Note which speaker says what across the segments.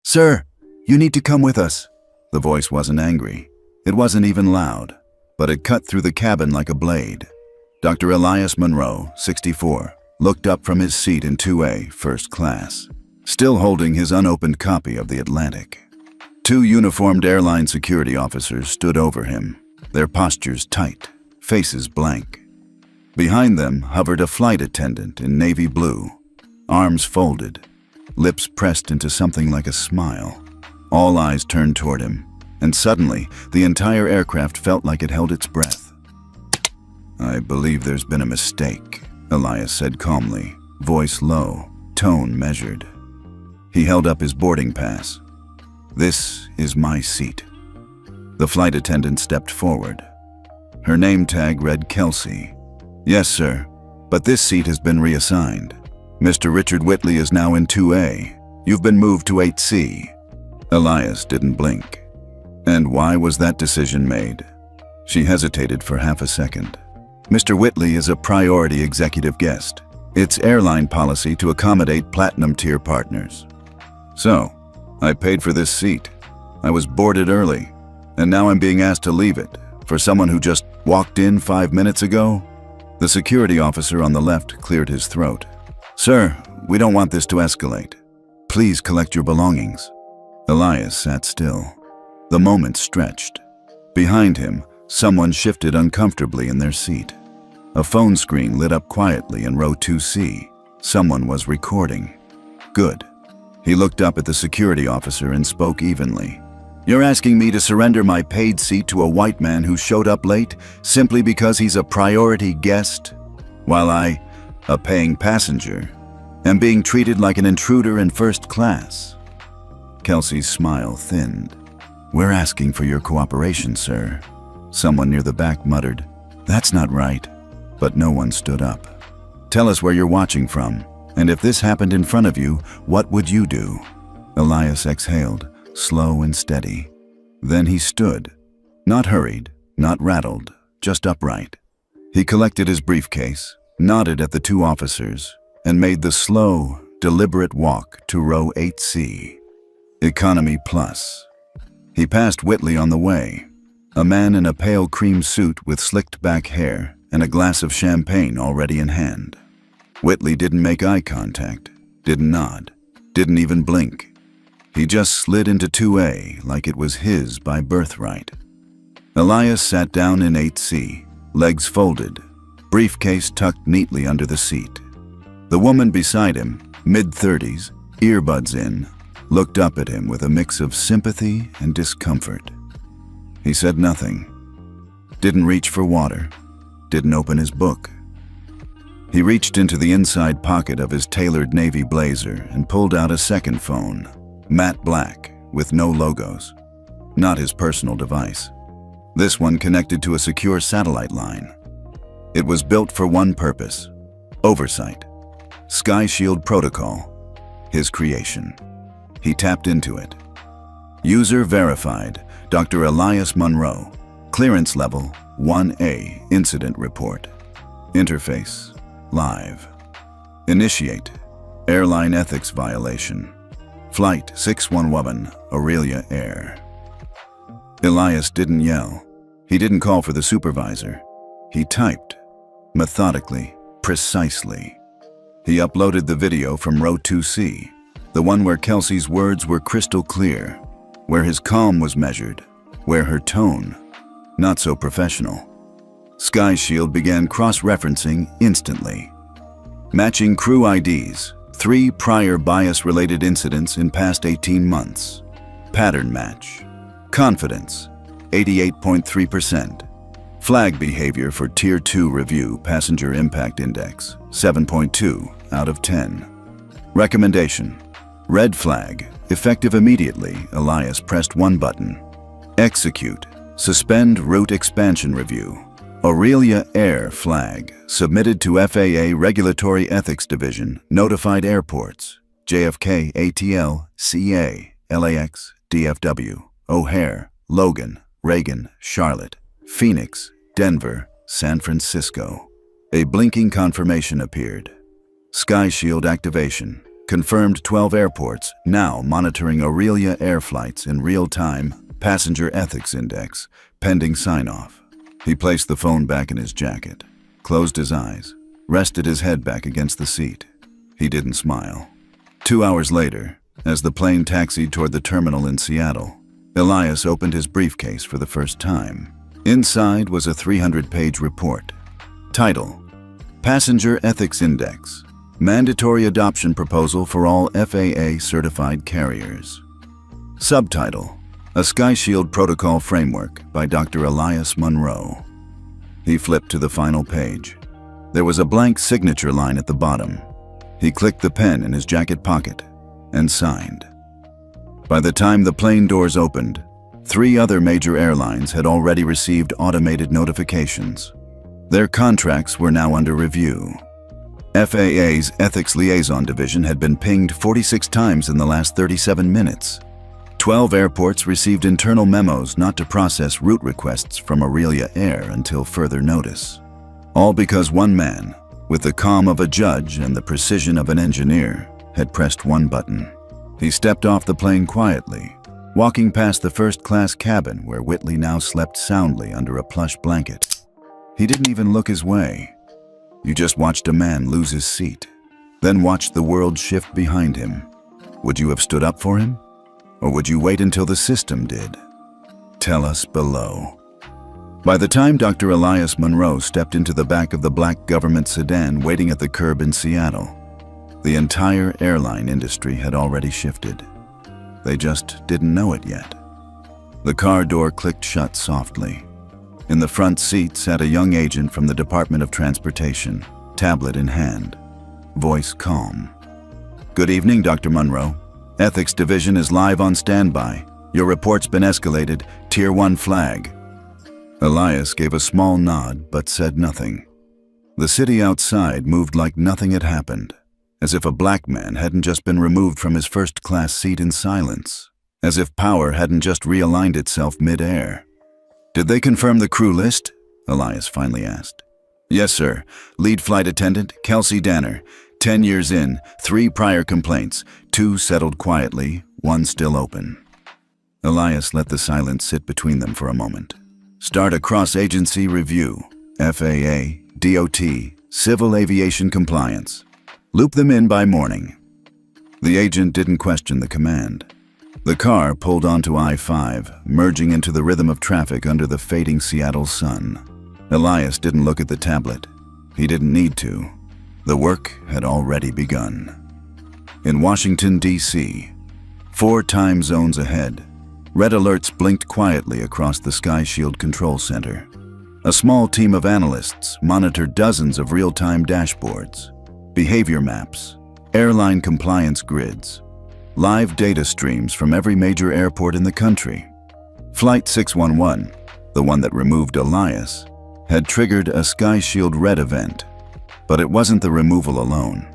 Speaker 1: "Sir, you need to come with us." The voice wasn't angry. It wasn't even loud, but it cut through the cabin like a blade. Dr. Elias Monroe, 64, looked up from his seat in 2A, first class, still holding his unopened copy of The Atlantic. Two uniformed airline security officers stood over him, their postures tight, faces blank. Behind them hovered a flight attendant in navy blue, arms folded, lips pressed into something like a smile. All eyes turned toward him, and suddenly the entire aircraft felt like it held its breath. "I believe there's been a mistake," Elias said calmly, voice low, tone measured. He held up his boarding pass. "This is my seat." The flight attendant stepped forward. Her name tag read Kelsey. "Yes, sir, but this seat has been reassigned. Mr. Richard Whitley is now in 2A. You've been moved to 8C. Elias didn't blink. "And why was that decision made?" She hesitated for half a second. "Mr. Whitley is a priority executive guest. It's airline policy to accommodate platinum-tier partners. So, I paid for this seat. I was boarded early, and now I'm being asked to leave it for someone who just walked in 5 minutes ago?" The security officer on the left cleared his throat. "Sir, we don't want this to escalate. Please collect your belongings." Elias sat still. The moment stretched. Behind him, someone shifted uncomfortably in their seat. A phone screen lit up quietly in row 2C. Someone was recording. Good. He looked up at the security officer and spoke evenly. "You're asking me to surrender my paid seat to a white man who showed up late simply because he's a priority guest, while I, a paying passenger, am being treated like an intruder in first class?" Kelsey's smile thinned. "We're asking for your cooperation, sir." Someone near the back muttered, "That's not right." But no one stood up. "Tell us where you're watching from, and if this happened in front of you, what would you do?" Elias exhaled, slow and steady. Then he stood, not hurried, not rattled, just upright. He collected his briefcase, nodded at the two officers, and made the slow, deliberate walk to row 8C. Economy Plus. He passed Whitley on the way, a man in a pale cream suit with slicked back hair and a glass of champagne already in hand. Whitley didn't make eye contact, didn't nod, didn't even blink. He just slid into 2A like it was his by birthright. Elias sat down in 8C, legs folded, briefcase tucked neatly under the seat. The woman beside him, mid-30s, earbuds in, looked up at him with a mix of sympathy and discomfort. He said nothing, didn't reach for water, didn't open his book. He reached into the inside pocket of his tailored navy blazer and pulled out a second phone, matte black, with no logos. Not his personal device. This one connected to a secure satellite line. It was built for one purpose: oversight. Sky Shield Protocol, his creation. He tapped into it. User verified, Dr. Elias Monroe. Clearance level 1A, incident report. Interface, live. Initiate, airline ethics violation. Flight 611, Aurelia Air. Elias didn't yell. He didn't call for the supervisor. He typed, methodically, precisely. He uploaded the video from row 2C, the one where Kelsey's words were crystal clear, where his calm was measured, where her tone, not so professional. Sky Shield began cross-referencing instantly. Matching crew IDs, 3 prior bias-related incidents in past 18 months. Pattern match. Confidence, 88.3%. Flag behavior for Tier 2 review passenger impact index, 7.2 out of 10. Recommendation. Red flag, effective immediately. Elias pressed one button. Execute. Suspend route expansion review. Aurelia Air flag, submitted to FAA Regulatory Ethics Division, notified airports, JFK, ATL, CA, LAX, DFW, O'Hare, Logan, Reagan, Charlotte, Phoenix, Denver, San Francisco. A blinking confirmation appeared. Sky Shield activation. confirmed 12 airports now monitoring Aurelia air flights in real time, passenger ethics index, pending sign-off. He placed the phone back in his jacket, closed his eyes, rested his head back against the seat. He didn't smile. 2 hours later, as the plane taxied toward the terminal in Seattle, Elias opened his briefcase for the first time. Inside was a 300-page report. Title: Passenger Ethics Index. Mandatory adoption proposal for all FAA-certified carriers. Subtitle: A Sky Shield Protocol Framework by Dr. Elias Monroe. He flipped to the final page. There was a blank signature line at the bottom. He clicked the pen in his jacket pocket and signed. By the time the plane doors opened, 3 other major airlines had already received automated notifications. Their contracts were now under review. FAA's Ethics Liaison Division had been pinged 46 times in the last 37 minutes. 12 airports received internal memos not to process route requests from Aurelia Air until further notice. All because one man, with the calm of a judge and the precision of an engineer, had pressed one button. He stepped off the plane quietly, walking past the first-class cabin where Whitley now slept soundly under a plush blanket. He didn't even look his way. You just watched a man lose his seat, then watched the world shift behind him. Would you have stood up for him? Or would you wait until the system did? Tell us below. By the time Dr. Elias Monroe stepped into the back of the black government sedan waiting at the curb in Seattle, the entire airline industry had already shifted. They just didn't know it yet. The car door clicked shut softly. In the front seat sat a young agent from the Department of Transportation, tablet in hand, voice calm. Good evening, Dr. Monroe. Ethics Division is live on standby. Your report's been escalated, Tier 1 flag. Elias gave a small nod but said nothing. The city outside moved like nothing had happened, as if a black man hadn't just been removed from his first-class seat in silence, as if power hadn't just realigned itself mid-air. Did they confirm the crew list? Elias finally asked. Yes, sir. Lead flight attendant, Kelsey Danner. 10 years in, 3 prior complaints, 2 settled quietly, 1 still open. Elias let the silence sit between them for a moment. Start a cross-agency review. FAA, DOT, Civil Aviation Compliance. Loop them in by morning. The agent didn't question the command. The car pulled onto I-5, merging into the rhythm of traffic under the fading Seattle sun. Elias didn't look at the tablet. He didn't need to. The work had already begun. In Washington, D.C., 4 time zones ahead, red alerts blinked quietly across the Sky Shield Control Center. A small team of analysts monitored dozens of real-time dashboards, behavior maps, airline compliance grids, live data streams from every major airport in the country. Flight 611, the one that removed Elias, had triggered a Sky Shield Red event. But it wasn't the removal alone.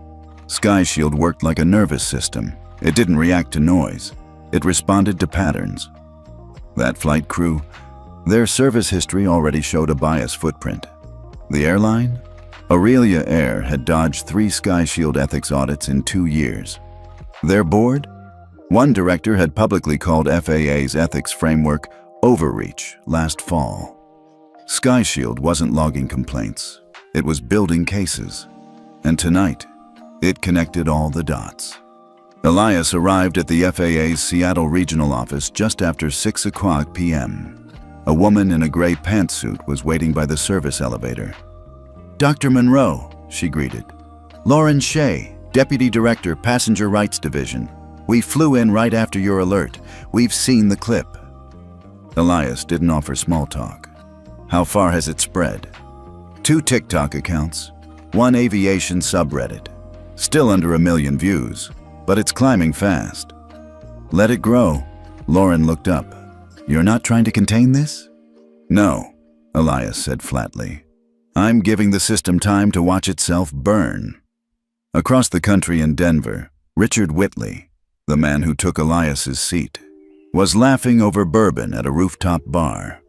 Speaker 1: Sky Shield worked like a nervous system. It didn't react to noise. It responded to patterns. That flight crew, their service history already showed a bias footprint. The airline? Aurelia Air had dodged 3 Sky Shield ethics audits in 2 years. Their board? One director had publicly called FAA's ethics framework overreach last fall. Sky Shield wasn't logging complaints. It was building cases. And tonight, it connected all the dots. Elias arrived at the FAA's Seattle regional office just after 6 o'clock p.m. A woman in a gray pantsuit was waiting by the service elevator. Dr. Monroe, she greeted. Lauren Shea, Deputy Director, Passenger Rights Division. We flew in right after your alert. We've seen the clip. Elias didn't offer small talk. How far has it spread? 2 TikTok accounts, 1 aviation subreddit. Still under 1 million views, but it's climbing fast. Let it grow. Lauren looked up. You're not trying to contain this? No, Elias said flatly. I'm giving the system time to watch itself burn. Across the country in Denver, Richard Whitley, the man who took Elias's seat, was laughing over bourbon at a rooftop bar.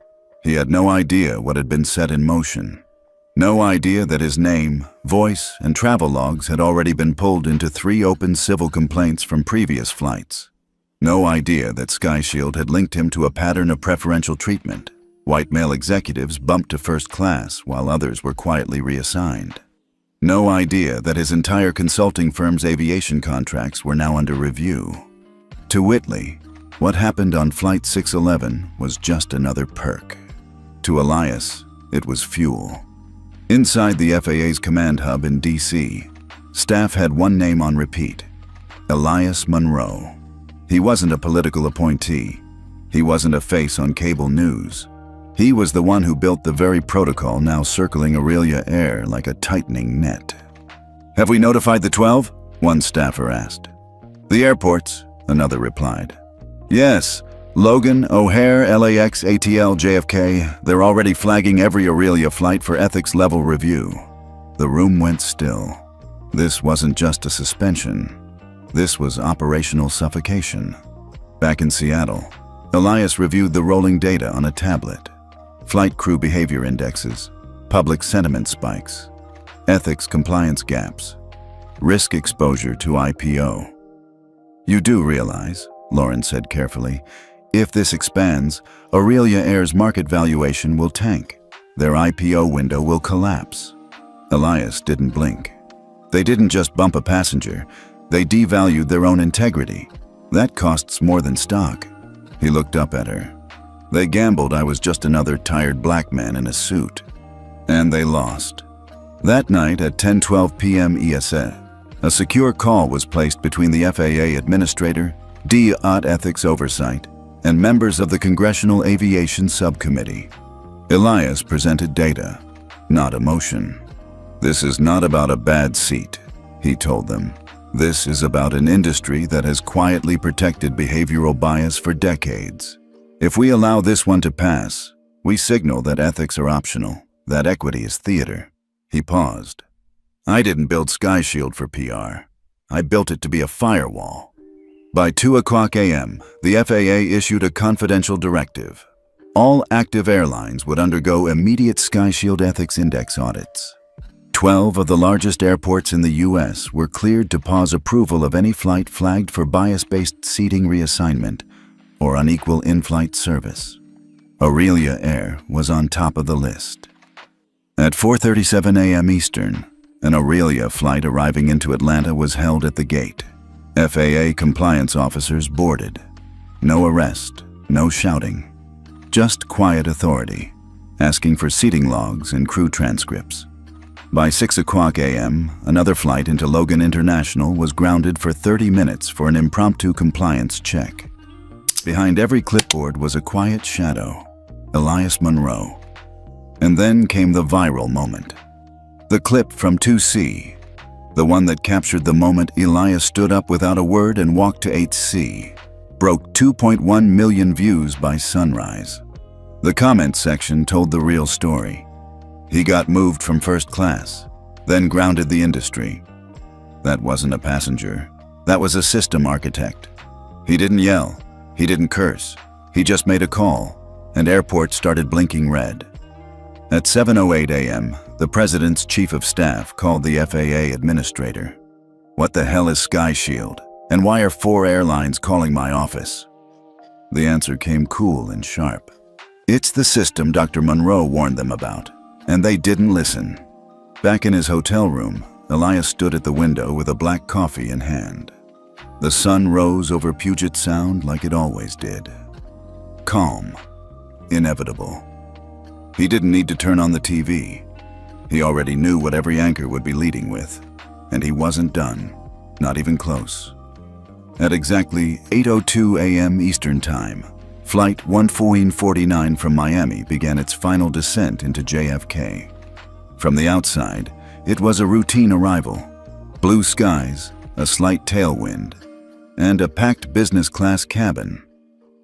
Speaker 1: He had no idea what had been set in motion. No idea that his name, voice, and travel logs had already been pulled into 3 open civil complaints from previous flights. No idea that SkyShield had linked him to a pattern of preferential treatment. White male executives bumped to first class while others were quietly reassigned. No idea that his entire consulting firm's aviation contracts were now under review. To Whitley, what happened on Flight 611 was just another perk. To Elias, it was fuel. Inside the FAA's command hub in D.C., staff had one name on repeat: Elias Monroe. He wasn't a political appointee. He wasn't a face on cable news. He was the one who built the very protocol now circling Aurelia Air like a tightening net. "Have we notified the 12? One staffer asked. "The airports," another replied. "Yes, Logan, O'Hare, LAX, ATL, JFK, they're already flagging every Aurelia flight for ethics level review." The room went still. This wasn't just a suspension. This was operational suffocation. Back in Seattle, Elias reviewed the rolling data on a tablet. Flight crew behavior indexes, public sentiment spikes, ethics compliance gaps, risk exposure to IPO. "You do realize," Lauren said carefully, "if this expands, Aurelia Air's market valuation will tank. Their IPO window will collapse." Elias didn't blink. They didn't just bump a passenger, they devalued their own integrity. That costs more than stock. He looked up at her. "They gambled I was just another tired black man in a suit." And they lost. That night at 10:12 p.m. EST, a secure call was placed between the FAA administrator, DOT Ethics Oversight, and members of the Congressional Aviation Subcommittee. Elias presented data, not emotion. "This is not about a bad seat," he told them. "This is about an industry that has quietly protected behavioral bias for decades. If we allow this one to pass, we signal that ethics are optional, that equity is theater." He paused. "I didn't build SkyShield for PR. I built it to be a firewall." By 2:00 a.m., the FAA issued a confidential directive. All active airlines would undergo immediate SkyShield Ethics Index audits. 12 of the largest airports in the U.S. were cleared to pause approval of any flight flagged for bias-based seating reassignment or unequal in-flight service. Aurelia Air was on top of the list. At 4:37 a.m. Eastern, an Aurelia flight arriving into Atlanta was held at the gate. FAA compliance officers boarded. No arrest, no shouting. Just quiet authority, asking for seating logs and crew transcripts. By 6:00 a.m., another flight into Logan International was grounded for 30 minutes for an impromptu compliance check. Behind every clipboard was a quiet shadow: Elias Monroe. And then came the viral moment. The clip from 2C. The one that captured the moment Elias stood up without a word and walked to 8C, broke 2.1 million views by sunrise. The comment section told the real story. He got moved from first class, then grounded the industry. That wasn't a passenger. That was a system architect. He didn't yell. He didn't curse. He just made a call, and airports started blinking red. At 7:08 a.m., the President's Chief of Staff called the FAA administrator. "What the hell is SkyShield? And why are 4 airlines calling my office?" The answer came cool and sharp. "It's the system Dr. Monroe warned them about, and they didn't listen." Back in his hotel room, Elias stood at the window with a black coffee in hand. The sun rose over Puget Sound like it always did. Calm. Inevitable. He didn't need to turn on the TV. He already knew what every anchor would be leading with, and he wasn't done, not even close. At exactly 8:02 a.m. Eastern Time, Flight 1449 from Miami began its final descent into JFK. From the outside, it was a routine arrival. Blue skies, a slight tailwind, and a packed business class cabin.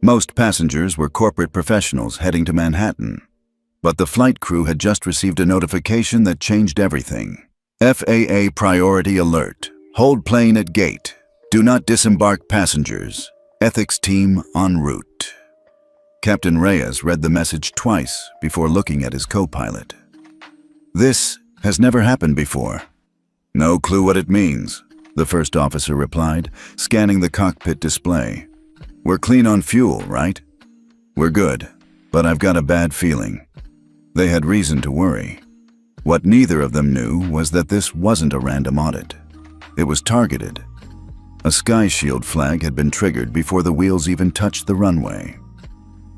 Speaker 1: Most passengers were corporate professionals heading to Manhattan. But the flight crew had just received a notification that changed everything. FAA priority alert. Hold plane at gate. Do not disembark passengers. Ethics team en route. Captain Reyes read the message twice before looking at his co-pilot. This has never happened before. No clue what it means, the first officer replied, scanning the cockpit display. We're clean on fuel, right? We're good, but I've got a bad feeling. They had reason to worry. What neither of them knew was that this wasn't a random audit. It was targeted. A Sky Shield flag had been triggered before the wheels even touched the runway.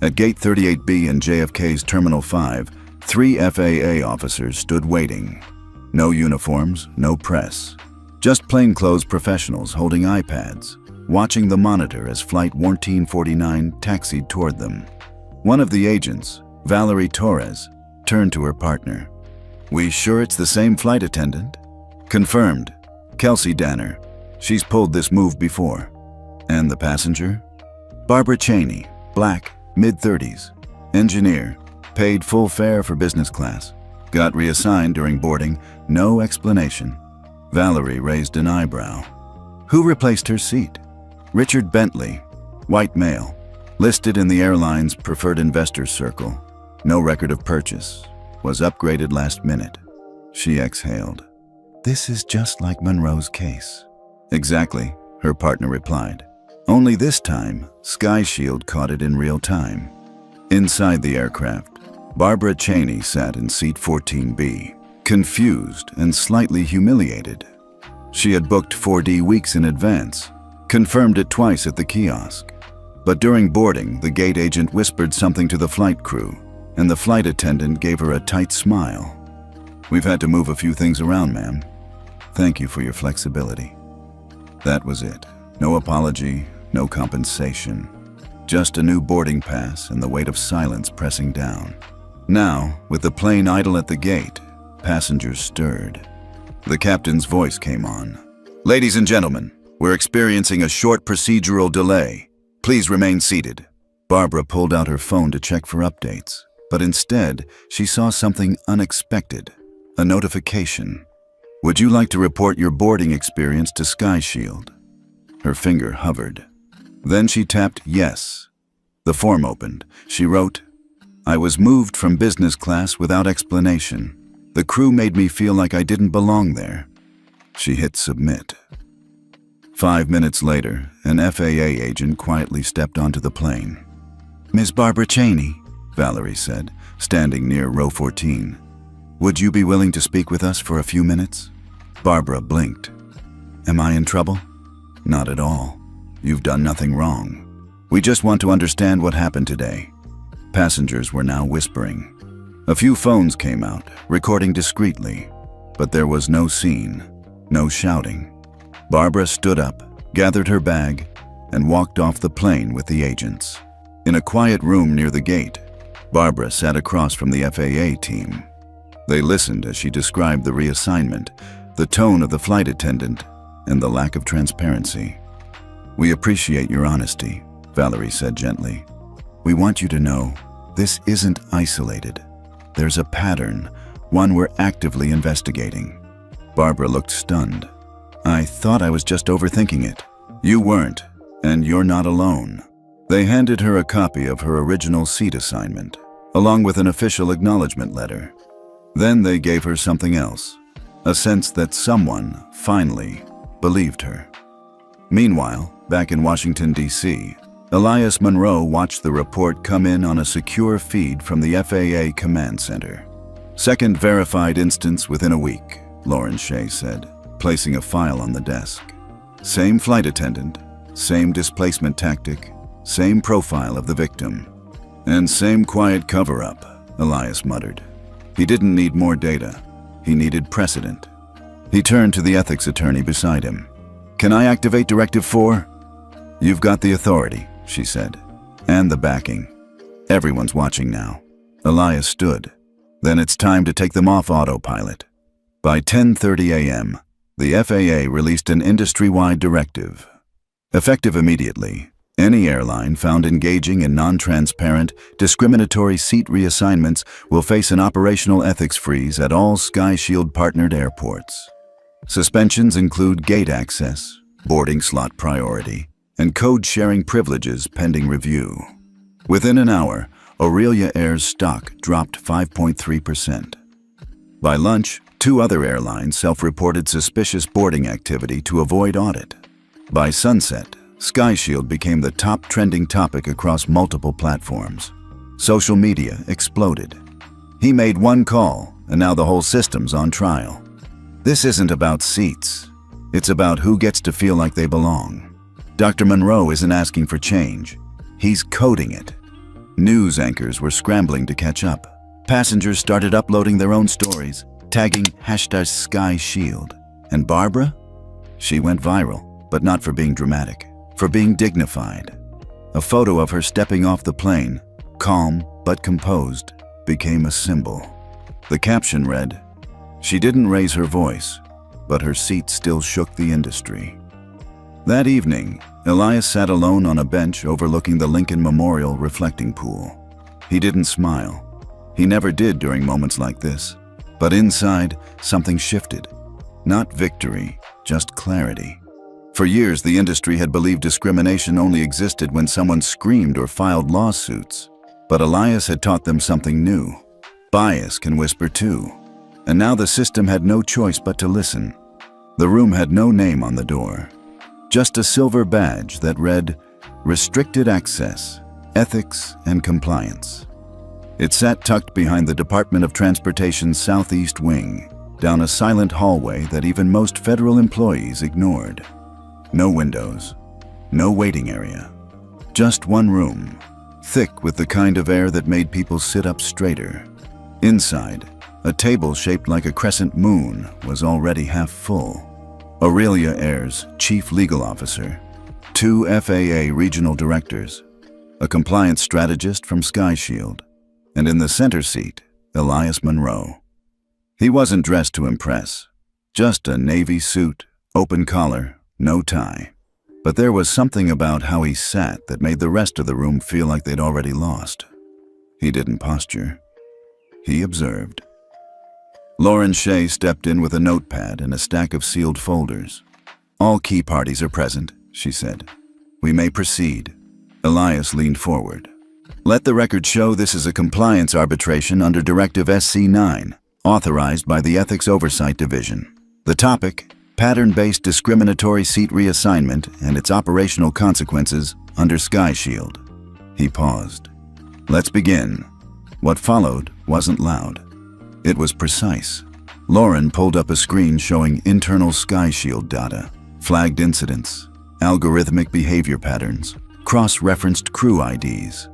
Speaker 1: At Gate 38B in JFK's Terminal 5, 3 FAA officers stood waiting. No uniforms, no press. Just plainclothes professionals holding iPads, watching the monitor as Flight 1449 taxied toward them. One of the agents, Valerie Torres, turned to her partner. "We sure it's the same flight attendant?" "Confirmed. Kelsey Danner. She's pulled this move before." "And the passenger?" "Barbara Cheney, black, mid-30s. Engineer, paid full fare for business class. Got reassigned during boarding, no explanation." Valerie raised an eyebrow. "Who replaced her seat?" "Richard Bentley, white male. Listed in the airline's preferred investors circle. No record of purchase. Was upgraded last minute." She exhaled. "This is just like Monroe's case." "Exactly," her partner replied. "Only this time, Sky Shield caught it in real time." Inside the aircraft, Barbara Cheney sat in seat 14B, confused and slightly humiliated. She had booked 4D weeks in advance, confirmed it twice at the kiosk. But during boarding, the gate agent whispered something to the flight crew, and the flight attendant gave her a tight smile. "We've had to move a few things around, ma'am. Thank you for your flexibility." That was it. No apology, no compensation. Just a new boarding pass and the weight of silence pressing down. Now, with the plane idle at the gate, passengers stirred. The captain's voice came on. "Ladies and gentlemen, we're experiencing a short procedural delay. Please remain seated." Barbara pulled out her phone to check for updates, but instead, she saw something unexpected. A notification. "Would you like to report your boarding experience to Sky Shield?" Her finger hovered. Then she tapped yes. The form opened. She wrote, "I was moved from business class without explanation. The crew made me feel like I didn't belong there." She hit submit. 5 minutes later, an FAA agent quietly stepped onto the plane. "Ms. Barbara Cheney," Valerie said, standing near row 14. "Would you be willing to speak with us for a few minutes?" Barbara blinked. "Am I in trouble?" "Not at all. You've done nothing wrong. We just want to understand what happened today." Passengers were now whispering. A few phones came out, recording discreetly, but there was no scene, no shouting. Barbara stood up, gathered her bag, and walked off the plane with the agents. In a quiet room near the gate, Barbara sat across from the FAA team. They listened as she described the reassignment, the tone of the flight attendant, and the lack of transparency. "We appreciate your honesty," Valerie said gently. "We want you to know this isn't isolated. There's a pattern, one we're actively investigating." Barbara looked stunned. "I thought I was just overthinking it." "You weren't, and you're not alone." They handed her a copy of her original seat assignment, along with an official acknowledgement letter. Then they gave her something else, a sense that someone, finally, believed her. Meanwhile, back in Washington, D.C., Elias Monroe watched the report come in on a secure feed from the FAA Command Center. "Second verified instance within a week," Lauren Shea said, placing a file on the desk. "Same flight attendant, same displacement tactic, same profile of the victim. And same quiet cover-up," Elias muttered. He didn't need more data. He needed precedent. He turned to the ethics attorney beside him. "Can I activate Directive 4? "You've got the authority," she said, "and the backing. Everyone's watching now." Elias stood. "Then it's time to take them off autopilot." By 10:30 a.m., the FAA released an industry-wide directive. Effective immediately, any airline found engaging in non-transparent, discriminatory seat reassignments will face an operational ethics freeze at all Sky Shield partnered airports. Suspensions include gate access, boarding slot priority, and code-sharing privileges pending review. Within an hour, Aurelia Air's stock dropped 5.3%. By lunch, 2 other airlines self-reported suspicious boarding activity to avoid audit. By sunset, SkyShield became the top trending topic across multiple platforms. Social media exploded. He made one call, and now the whole system's on trial. This isn't about seats. It's about who gets to feel like they belong. Dr. Monroe isn't asking for change. He's coding it. News anchors were scrambling to catch up. Passengers started uploading their own stories, tagging #SkyShield. And Barbara? She went viral, but not for being dramatic, for being dignified. A photo of her stepping off the plane, calm but composed, became a symbol. The caption read, "She didn't raise her voice, but her seat still shook the industry." That evening, Elias sat alone on a bench overlooking the Lincoln Memorial reflecting pool. He didn't smile. He never did during moments like this. But inside, something shifted. Not victory, just clarity. For years, the industry had believed discrimination only existed when someone screamed or filed lawsuits. But Elias had taught them something new. Bias can whisper too. And now the system had no choice but to listen. The room had no name on the door. Just a silver badge that read, "Restricted Access, Ethics and Compliance." It sat tucked behind the Department of Transportation's southeast wing, down a silent hallway that even most federal employees ignored. No windows, no waiting area. Just one room, thick with the kind of air that made people sit up straighter. Inside, a table shaped like a crescent moon was already half full. Aurelia Ayres, Chief Legal Officer, 2 FAA regional directors, a compliance strategist from SkyShield, and in the center seat, Elias Monroe. He wasn't dressed to impress, just a navy suit, open collar, no tie. But there was something about how he sat that made the rest of the room feel like they'd already lost. He didn't posture. He observed. Lauren Shea stepped in with a notepad and a stack of sealed folders. "All key parties are present," she said. "We may proceed." Elias leaned forward. "Let the record show this is a compliance arbitration under Directive SC-9, authorized by the Ethics Oversight Division. The topic, pattern-based discriminatory seat reassignment and its operational consequences under SkyShield." He paused. "Let's begin." What followed wasn't loud. It was precise. Lauren pulled up a screen showing internal SkyShield data, flagged incidents, algorithmic behavior patterns, cross-referenced crew IDs.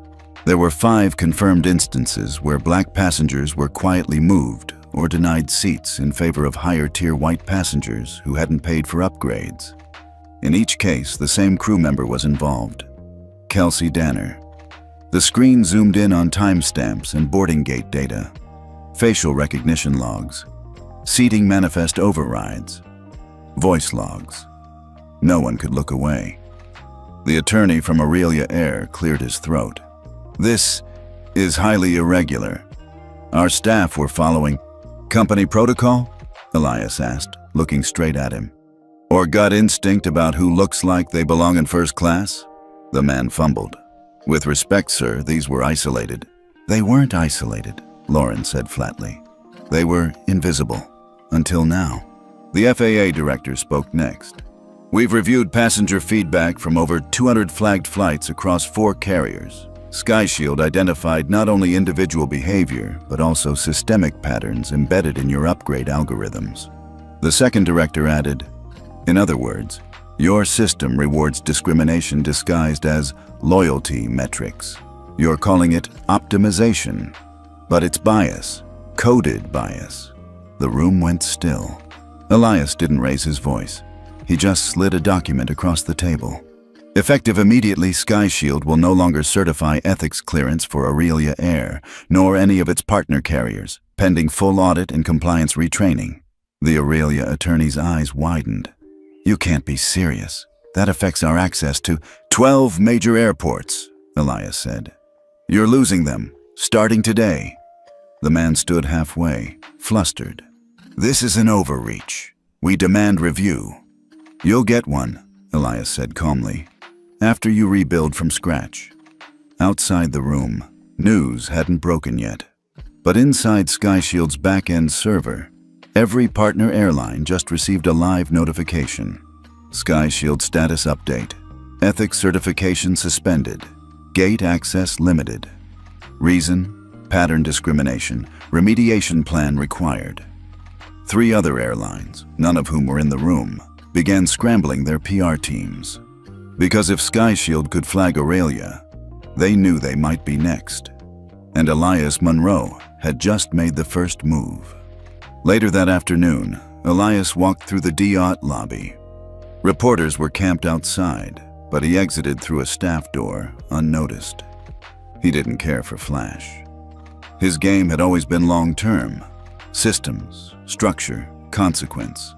Speaker 1: There were 5 confirmed instances where black passengers were quietly moved or denied seats in favor of higher-tier white passengers who hadn't paid for upgrades. In each case, the same crew member was involved, Kelsey Danner. The screen zoomed in on timestamps and boarding gate data, facial recognition logs, seating manifest overrides, voice logs. No one could look away. The attorney from Aurelia Air cleared his throat. "This is highly irregular. Our staff were following company protocol?" Elias asked, looking straight at him. "Or gut instinct about who looks like they belong in first class?" The man fumbled. "With respect, sir, these were isolated." "They weren't isolated," Lauren said flatly. "They were invisible. Until now." The FAA director spoke next. "We've reviewed passenger feedback from over 200 flagged flights across 4 carriers. SkyShield identified not only individual behavior, but also systemic patterns embedded in your upgrade algorithms." The second director added, "In other words, your system rewards discrimination disguised as loyalty metrics. You're calling it optimization. But it's bias, coded bias." The room went still. Elias didn't raise his voice. He just slid a document across the table. "Effective immediately, SkyShield will no longer certify ethics clearance for Aurelia Air, nor any of its partner carriers, pending full audit and compliance retraining." The Aurelia attorney's eyes widened. "You can't be serious. That affects our access to 12 major airports," Elias said. "You're losing them. Starting today." The man stood halfway, flustered. "This is an overreach. We demand review." "You'll get one," Elias said calmly, "after you rebuild from scratch." Outside the room, news hadn't broken yet. But inside SkyShield's back-end server, every partner airline just received a live notification. SkyShield status update. Ethics certification suspended. Gate access limited. Reason: pattern discrimination. Remediation plan required. 3 other airlines, none of whom were in the room, began scrambling their PR teams. Because if SkyShield could flag Aurelia, they knew they might be next. And Elias Monroe had just made the first move. Later that afternoon, Elias walked through the DOT lobby. Reporters were camped outside, but he exited through a staff door unnoticed. He didn't care for flash. His game had always been long-term. Systems, structure, consequence.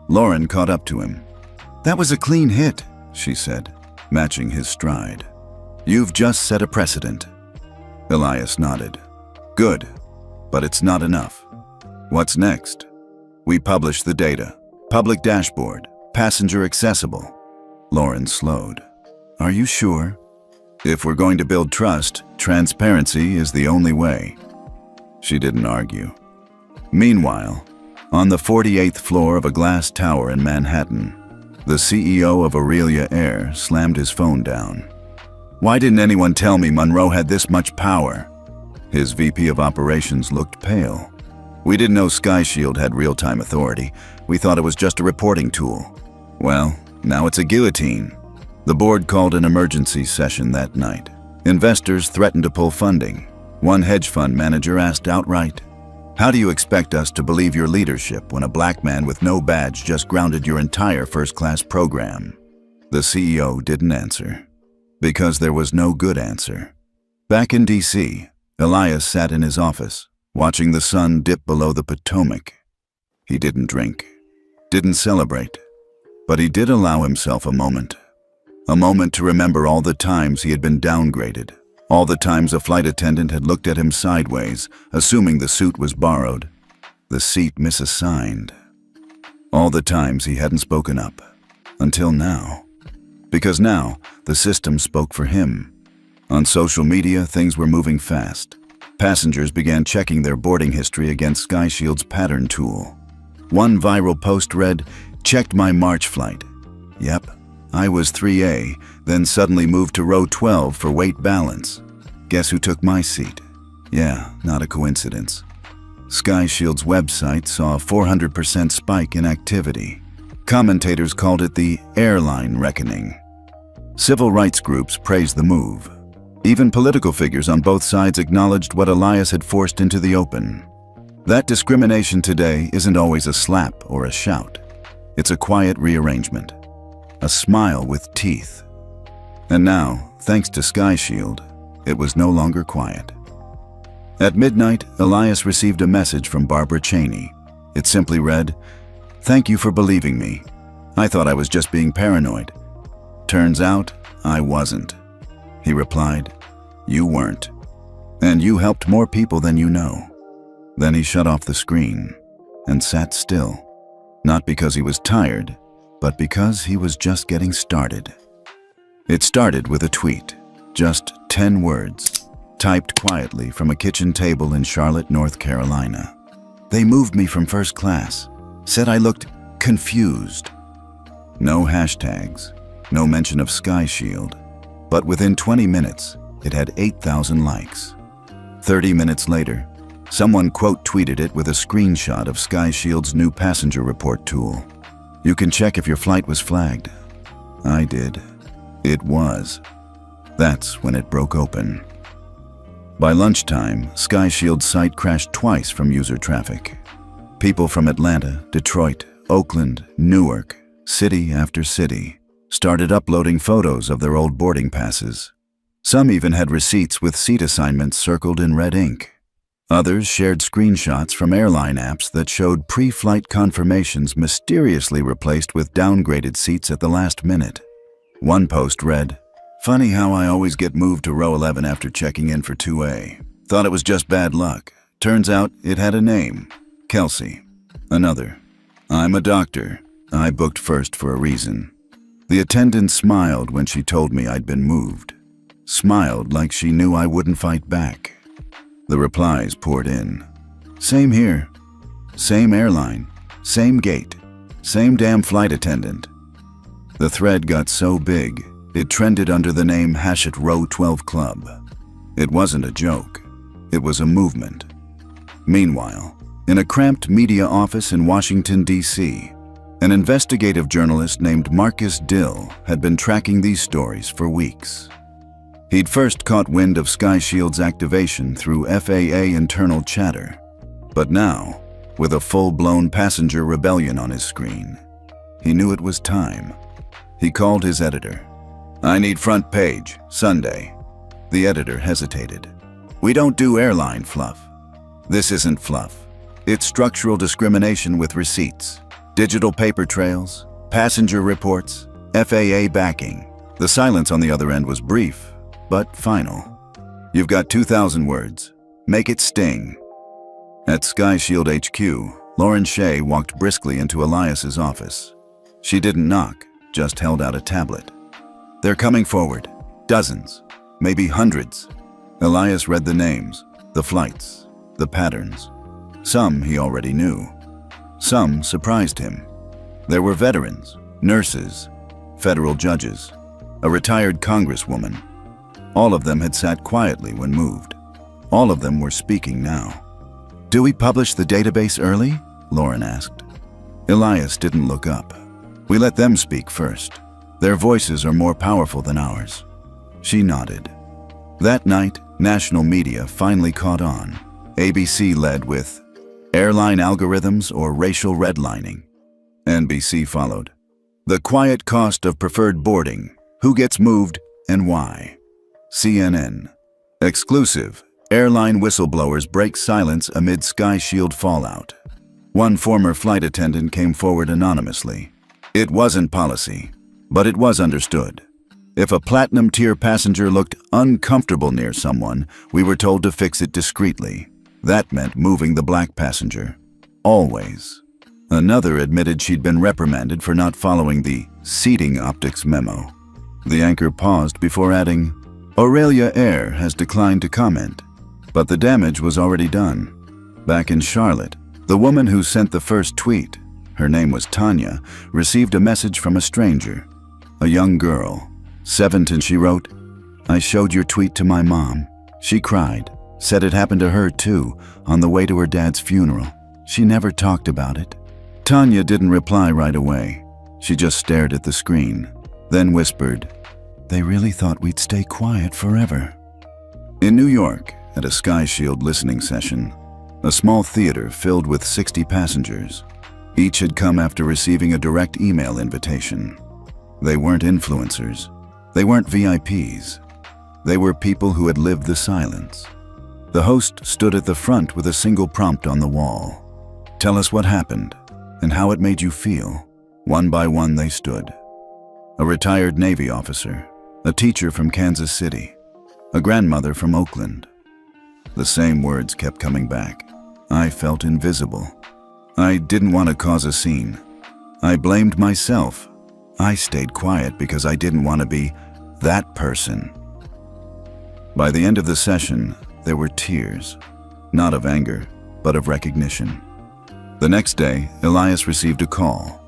Speaker 1: Lauren caught up to him. "That was a clean hit," she said, matching his stride. "You've just set a precedent." Elias nodded. "Good, but it's not enough. What's next?" "We publish the data. Public dashboard. Passenger accessible." Lauren slowed. "Are you sure?" "If we're going to build trust, transparency is the only way." She didn't argue. Meanwhile, on the 48th floor of a glass tower in Manhattan, the CEO of Aurelia Air slammed his phone down. "Why didn't anyone tell me Monroe had this much power?" His VP of operations looked pale. "We didn't know SkyShield had real-time authority. We thought it was just a reporting tool." "Well, now it's a guillotine." The board called an emergency session that night. Investors threatened to pull funding. One hedge fund manager asked outright, "How do you expect us to believe your leadership when a black man with no badge just grounded your entire first-class program?" The CEO didn't answer, because there was no good answer. Back in D.C., Elias sat in his office, watching the sun dip below the Potomac. He didn't drink, didn't celebrate, but he did allow himself a moment to remember all the times he had been downgraded, all the times a flight attendant had looked at him sideways, assuming the suit was borrowed, the seat misassigned, all the times he hadn't spoken up, until now. Because now, the system spoke for him. On social media, things were moving fast. Passengers began checking their boarding history against SkyShield's pattern tool. One viral post read, "Checked my March flight. Yep, I was 3A, then suddenly moved to row 12 for weight balance. Guess who took my seat?" Yeah, not a coincidence. SkyShield's website saw a 400% spike in activity. Commentators called it the Airline reckoning. Civil rights groups praised the move. Even political figures on both sides acknowledged what Elias had forced into the open. That discrimination today isn't always a slap or a shout. It's a quiet rearrangement. A smile with teeth. And now, thanks to SkyShield, it was no longer quiet. At midnight, Elias received a message from Barbara Cheney. It simply read, "Thank you for believing me. I thought I was just being paranoid. Turns out, I wasn't." He replied, "You weren't. And you helped more people than you know." Then he shut off the screen and sat still. Not because he was tired, but because he was just getting started. It started with a tweet, just 10 words, typed quietly from a kitchen table in Charlotte, North Carolina. "They moved me from first class. Said I looked confused." No hashtags, no mention of SkyShield. But within 20 minutes, it had 8,000 likes. 30 minutes later, someone quote-tweeted it with a screenshot of SkyShield's new passenger report tool. "You can check if your flight was flagged." I did. It was. That's when it broke open. By lunchtime, SkyShield's site crashed twice from user traffic. People from Atlanta, Detroit, Oakland, Newark, city after city, started uploading photos of their old boarding passes. Some even had receipts with seat assignments circled in red ink. Others shared screenshots from airline apps that showed pre-flight confirmations mysteriously replaced with downgraded seats at the last minute. One post read, "Funny how I always get moved to row 11 after checking in for 2A. Thought it was just bad luck. Turns out it had a name. Kelsey." Another, "I'm a doctor. I booked first for a reason." The attendant smiled when she told me I'd been moved. Smiled like she knew I wouldn't fight back. The replies poured in. Same here. Same airline. Same gate. Same damn flight attendant. The thread got so big, it trended under the name #Row 12 Club. It wasn't a joke. It was a movement. Meanwhile, in a cramped media office in Washington, D.C., an investigative journalist named Marcus Dill had been tracking these stories for weeks. He'd first caught wind of SkyShield's activation through FAA internal chatter, but now, with a full-blown passenger rebellion on his screen, he knew it was time. He called his editor. "I need front page, Sunday." The editor hesitated. "We don't do airline fluff." "This isn't fluff. It's structural discrimination with receipts, digital paper trails, passenger reports, FAA backing." The silence on the other end was brief, but final. "You've got 2,000 words. Make it sting." At SkyShield HQ, Lauren Shea walked briskly into Elias's office. She didn't knock, just held out a tablet. "They're coming forward. Dozens. Maybe hundreds." Elias read the names, the flights, the patterns. Some he already knew. Some surprised him. There were veterans, nurses, federal judges, a retired congresswoman. All of them had sat quietly when moved. All of them were speaking now. "Do we publish the database early?" Lauren asked. Elias didn't look up. "We let them speak first. Their voices are more powerful than ours." She nodded. That night, national media finally caught on. ABC led with "Airline algorithms or racial redlining." NBC followed. "The quiet cost of preferred boarding. Who gets moved and why?" CNN. Exclusive. Airline whistleblowers break silence amid SkyShield fallout. One former flight attendant came forward anonymously. "It wasn't policy, but it was understood. If a platinum-tier passenger looked uncomfortable near someone, we were told to fix it discreetly. That meant moving the black passenger. Always." Another admitted she'd been reprimanded for not following the seating optics memo. The anchor paused before adding, "Aurelia Air has declined to comment." But the damage was already done. Back in Charlotte, the woman who sent the first tweet, her name was Tanya, received a message from a stranger. A young girl. 17, she wrote, "I showed your tweet to my mom. She cried, said it happened to her too, on the way to her dad's funeral. She never talked about it." Tanya didn't reply right away. She just stared at the screen, then whispered, "They really thought we'd stay quiet forever." In New York, at a SkyShield listening session, a small theater filled with 60 passengers. Each had come after receiving a direct email invitation. They weren't influencers. They weren't VIPs. They were people who had lived the silence. The host stood at the front with a single prompt on the wall. "Tell us what happened and how it made you feel." One by one they stood. A retired Navy officer, a teacher from Kansas City, a grandmother from Oakland. The same words kept coming back. "I felt invisible. I didn't want to cause a scene. I blamed myself. I stayed quiet because I didn't want to be that person." By the end of the session, there were tears, not of anger, but of recognition. The next day, Elias received a call.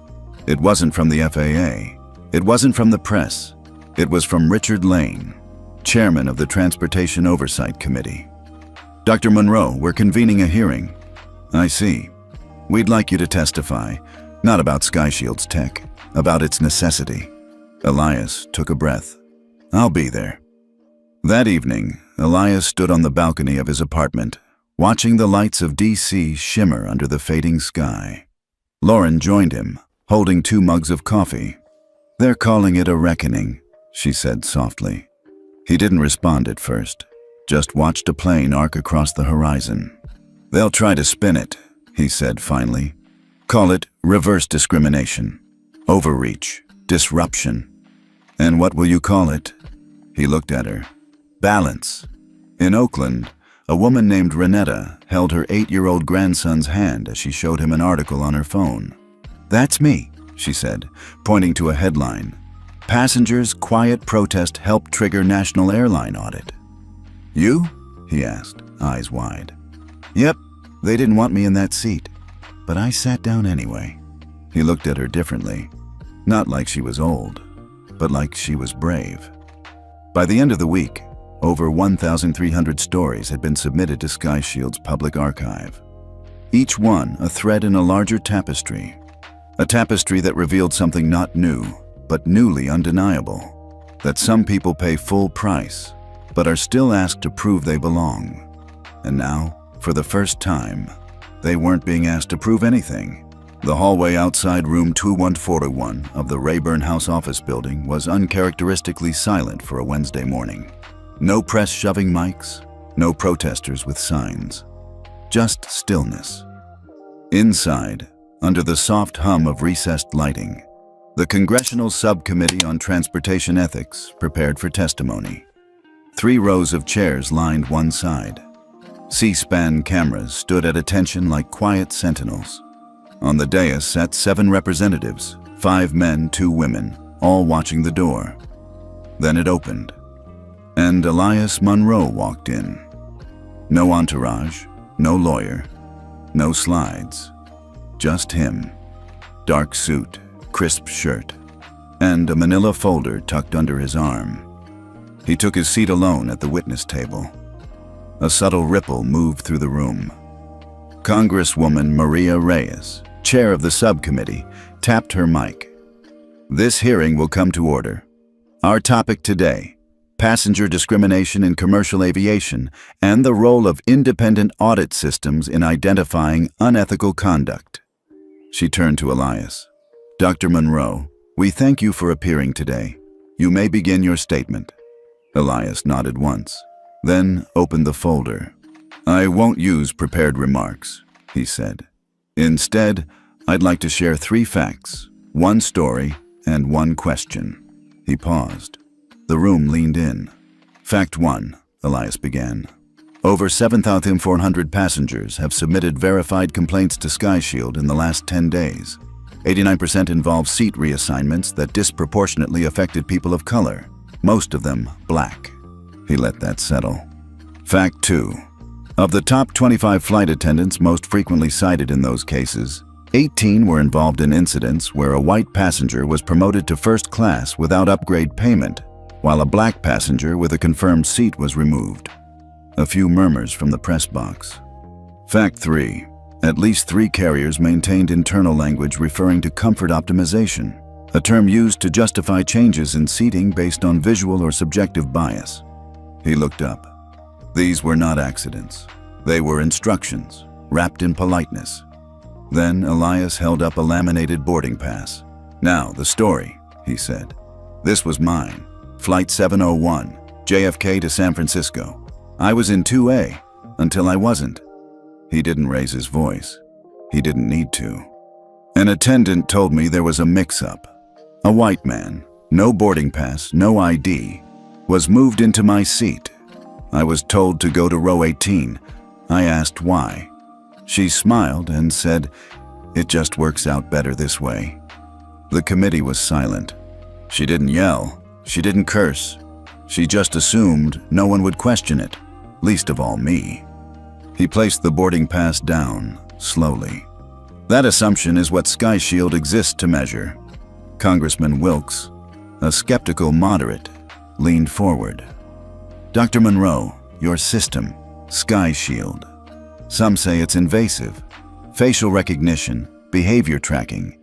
Speaker 1: It wasn't from the FAA. It wasn't from the press. It was from Richard Lane, chairman of the Transportation Oversight Committee. "Dr. Monroe, we're convening a hearing." "I see. We'd like you to testify, not about SkyShield's tech, about its necessity." Elias took a breath. "I'll be there." That evening, Elias stood on the balcony of his apartment, watching the lights of D.C. shimmer under the fading sky. Lauren joined him, holding 2 mugs of coffee. "They're calling it a reckoning," she said softly. He didn't respond at first, just watched a plane arc across the horizon. "They'll try to spin it," he said finally. "Call it reverse discrimination, overreach, disruption. And what will you call it?" He looked at her. "Balance." In Oakland, a woman named Renetta held her 8-year-old grandson's hand as she showed him an article on her phone. "That's me," she said, pointing to a headline. "Passengers' quiet protest helped trigger national airline audit." "You?" he asked, eyes wide. Yep, they didn't want me in that seat, but I sat down anyway. He looked at her differently, not like she was old, but like she was brave. By the end of the week, over 1,300 stories had been submitted to SkyShield's public archive. Each one a thread in a larger tapestry. A tapestry that revealed something not new, but newly undeniable. That some people pay full price, but are still asked to prove they belong. And now, for the first time, they weren't being asked to prove anything. The hallway outside room 2141 of the Rayburn House office building was uncharacteristically silent for a Wednesday morning. No press shoving mics, no protesters with signs. Just stillness. Inside, under the soft hum of recessed lighting, the Congressional Subcommittee on Transportation Ethics prepared for testimony. 3 rows of chairs lined one side. C-SPAN cameras stood at attention like quiet sentinels. On the dais sat 7 representatives, 5 men, 2 women, all watching the door. Then it opened, and Elias Monroe walked in. No entourage, no lawyer, no slides. Just him. Dark suit, crisp shirt, and a manila folder tucked under his arm. He took his seat alone at the witness table. A subtle ripple moved through the room. Congresswoman Maria Reyes, chair of the subcommittee, tapped her mic. This hearing will come to order. Our topic today, passenger discrimination in commercial aviation and the role of independent audit systems in identifying unethical conduct. She turned to Elias. Dr. Monroe, we thank you for appearing today. You may begin your statement. Elias nodded once, then opened the folder. I won't use prepared remarks, he said. Instead, I'd like to share 3 facts, 1 story, and 1 question. He paused. The room leaned in. Fact 1, Elias began. Over 7,400 passengers have submitted verified complaints to SkyShield in the last 10 days. 89% involve seat reassignments that disproportionately affected people of color, most of them black. He let that settle. Fact 2. Of the top 25 flight attendants most frequently cited in those cases, 18 were involved in incidents where a white passenger was promoted to first class without upgrade payment, while a black passenger with a confirmed seat was removed. A few murmurs from the press box. Fact 3. At least 3 carriers maintained internal language referring to comfort optimization, a term used to justify changes in seating based on visual or subjective bias. He looked up. These were not accidents. They were instructions, wrapped in politeness. Then Elias held up a laminated boarding pass. Now, the story, he said. This was mine. Flight 701, JFK to San Francisco. I was in 2A, until I wasn't. He didn't raise his voice. He didn't need to. An attendant told me there was a mix-up. A white man, no boarding pass, no ID, was moved into my seat. I was told to go to row 18. I asked why. She smiled and said, "It just works out better this way." The committee was silent. She didn't yell. She didn't curse. She just assumed no one would question it, least of all me. He placed the boarding pass down, slowly. That assumption is what SkyShield exists to measure. Congressman Wilkes, a skeptical moderate, leaned forward. Dr. Monroe, your system, SkyShield. Some say it's invasive. Facial recognition, behavior tracking.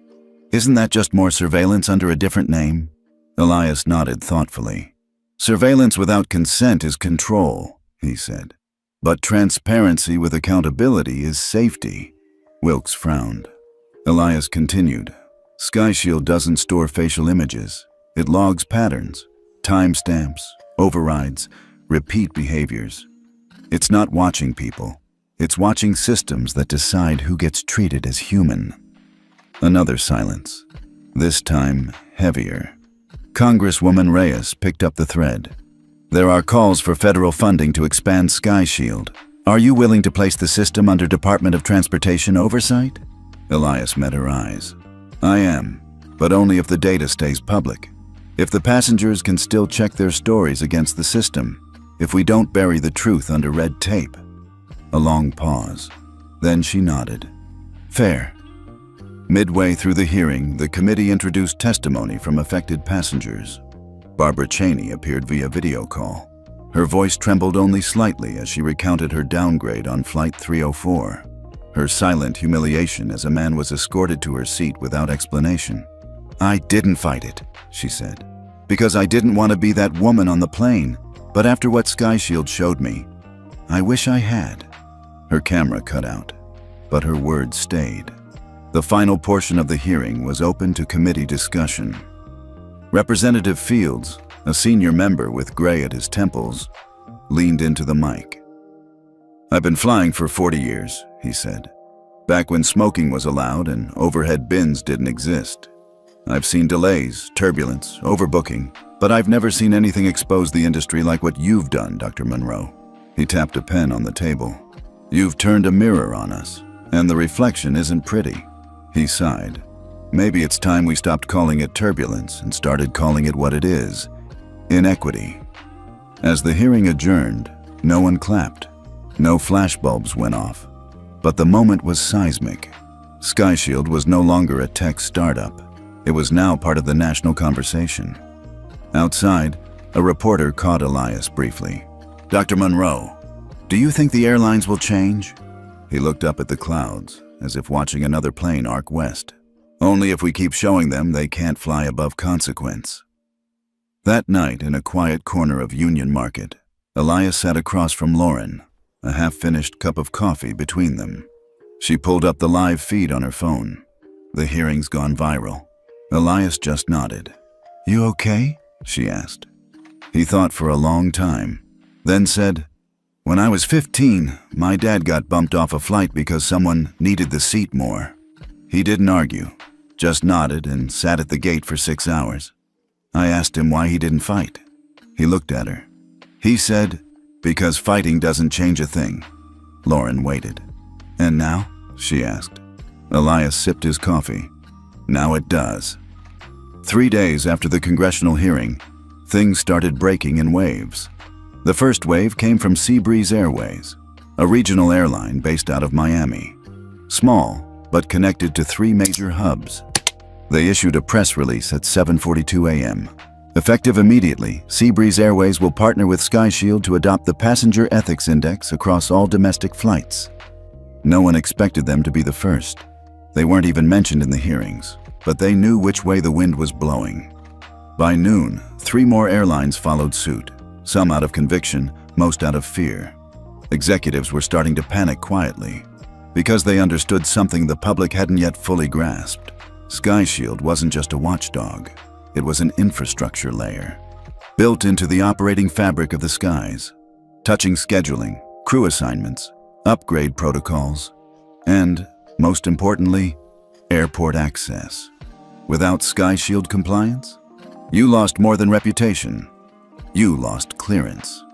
Speaker 1: Isn't that just more surveillance under a different name? Elias nodded thoughtfully. Surveillance without consent is control, he said. But transparency with accountability is safety. Wilkes frowned. Elias continued. SkyShield doesn't store facial images. It logs patterns, timestamps, overrides, repeat behaviors. It's not watching people. It's watching systems that decide who gets treated as human. Another silence, this time heavier. Congresswoman Reyes picked up the thread. There are calls for federal funding to expand SkyShield. Are you willing to place the system under Department of Transportation oversight? Elias met her eyes. I am, but only if the data stays public. If the passengers can still check their stories against the system. if we don't bury the truth under red tape. A long pause. Then she nodded. Fair. Midway through the hearing, the committee introduced testimony from affected passengers. Barbara Cheney appeared via video call. Her voice trembled only slightly as she recounted her downgrade on Flight 304, her silent humiliation as a man was escorted to her seat without explanation. I didn't fight it, she said, because I didn't want to be that woman on the plane, but after what SkyShield showed me, I wish I had. Her camera cut out, but her words stayed. The final portion of the hearing was open to committee discussion. Representative Fields, a senior member with gray at his temples, leaned into the mic. I've been flying for 40 years, he said, back when smoking was allowed and overhead bins didn't exist. I've seen delays, turbulence, overbooking, but I've never seen anything expose the industry like what you've done, Dr. Monroe. He tapped a pen on the table. You've turned a mirror on us, and the reflection isn't pretty. He sighed. Maybe it's time we stopped calling it turbulence and started calling it what it is, inequity. As the hearing adjourned, no one clapped. No flashbulbs went off. But the moment was seismic. SkyShield was no longer a tech startup. It was now part of the national conversation. Outside, a reporter caught Elias briefly. Dr. Monroe, do you think the airlines will change? He looked up at the clouds, as if watching another plane arc west. Only if we keep showing them they can't fly above consequence. That night, in a quiet corner of Union Market, Elias sat across from Lauren, a half-finished cup of coffee between them. She pulled up the live feed on her phone. The hearing's gone viral. Elias just nodded. You okay? She asked. He thought for a long time, then said, When I was 15, my dad got bumped off a flight because someone needed the seat more. He didn't argue, just nodded and sat at the gate for 6 hours. I asked him why he didn't fight. He looked at her. He said, because fighting doesn't change a thing. Lauren waited. And now? She asked. Elias sipped his coffee. Now it does. 3 days after the congressional hearing, things started breaking in waves. The first wave came from Seabreeze Airways, a regional airline based out of Miami. Small, but connected to 3 major hubs. They issued a press release at 7:42 a.m. Effective immediately, Seabreeze Airways will partner with SkyShield to adopt the Passenger Ethics Index across all domestic flights. No one expected them to be the first. They weren't even mentioned in the hearings, but they knew which way the wind was blowing. By noon, 3 more airlines followed suit, some out of conviction, most out of fear. Executives were starting to panic quietly, because they understood something the public hadn't yet fully grasped. SkyShield wasn't just a watchdog. It was an infrastructure layer, built into the operating fabric of the skies, touching scheduling, crew assignments, upgrade protocols, and, most importantly, airport access. Without SkyShield compliance, you lost more than reputation. You lost clearance.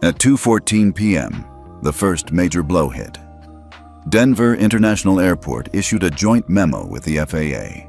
Speaker 1: At 2:14 p.m., the first major blow hit. Denver International Airport issued a joint memo with the FAA.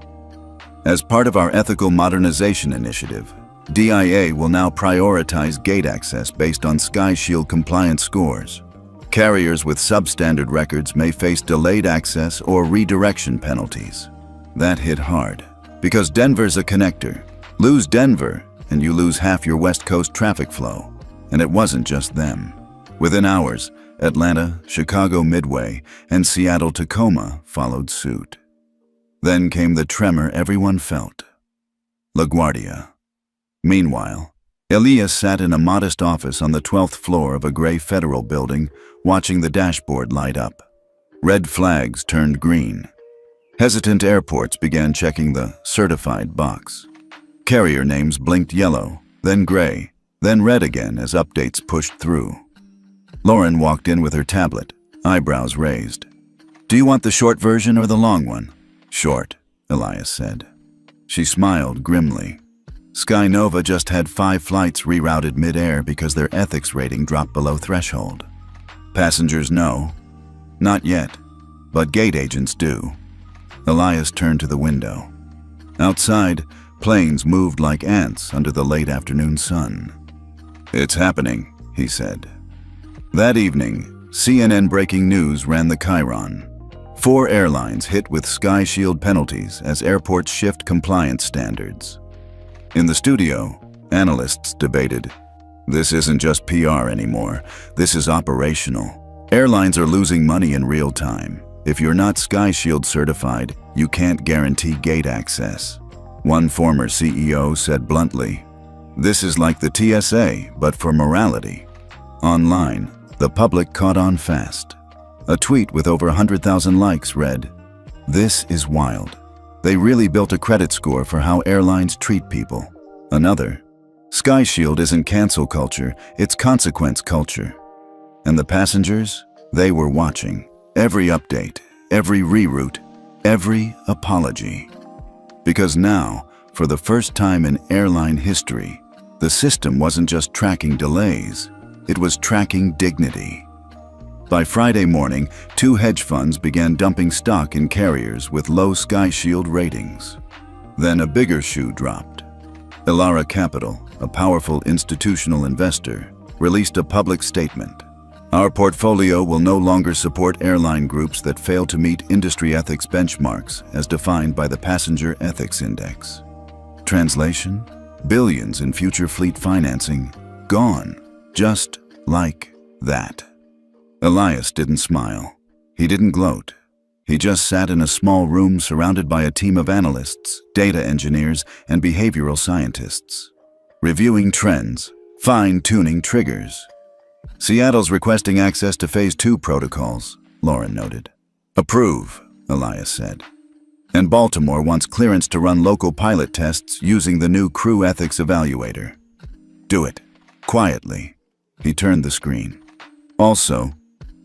Speaker 1: As part of our ethical modernization initiative, DIA will now prioritize gate access based on SkyShield compliance scores. Carriers with substandard records may face delayed access or redirection penalties. That hit hard, because Denver's a connector. Lose Denver, and you lose half your West Coast traffic flow. And it wasn't just them. Within hours, Atlanta, Chicago Midway, and Seattle Tacoma followed suit. Then came the tremor everyone felt. LaGuardia. Meanwhile, Elias sat in a modest office on the 12th floor of a gray federal building, watching the dashboard light up. Red flags turned green. Hesitant airports began checking the certified box. Carrier names blinked yellow, then gray, then red again as updates pushed through. Lauren walked in with her tablet, eyebrows raised. Do you want the short version or the long one? Short, Elias said. She smiled grimly. SkyNova just had 5 flights rerouted mid-air because their ethics rating dropped below threshold. Passengers know. Not yet, but gate agents do. Elias turned to the window. Outside, planes moved like ants under the late afternoon sun. It's happening, he said. That evening, CNN breaking news ran the chyron. 4 airlines hit with Sky Shield penalties as airports shift compliance standards. In the studio, analysts debated, "This isn't just PR anymore, this is operational. Airlines are losing money in real time. If you're not Sky Shield certified, you can't guarantee gate access." One former CEO said bluntly, "This is like the TSA, but for morality." Online, the public caught on fast. A tweet with over 100,000 likes read, "This is wild. They really built a credit score for how airlines treat people." Another, "Sky Shield isn't cancel culture, it's consequence culture." And the passengers, they were watching. Every update, every reroute, every apology. Because now, for the first time in airline history, the system wasn't just tracking delays, it was tracking dignity. By Friday morning, 2 hedge funds began dumping stock in carriers with low Sky Shield ratings. Then a bigger shoe dropped. Elara Capital, a powerful institutional investor, released a public statement. "Our portfolio will no longer support airline groups that fail to meet industry ethics benchmarks as defined by the Passenger Ethics Index." Translation? Billions in future fleet financing, gone, just like that. Elias didn't smile. He didn't gloat. He just sat in a small room surrounded by a team of analysts, data engineers, and behavioral scientists, reviewing trends, fine-tuning triggers. "Seattle's requesting access to Phase 2 protocols," Lauren noted. "Approve," Elias said. "And Baltimore wants clearance to run local pilot tests using the new crew ethics evaluator." "Do it. Quietly." He turned the screen. "Also,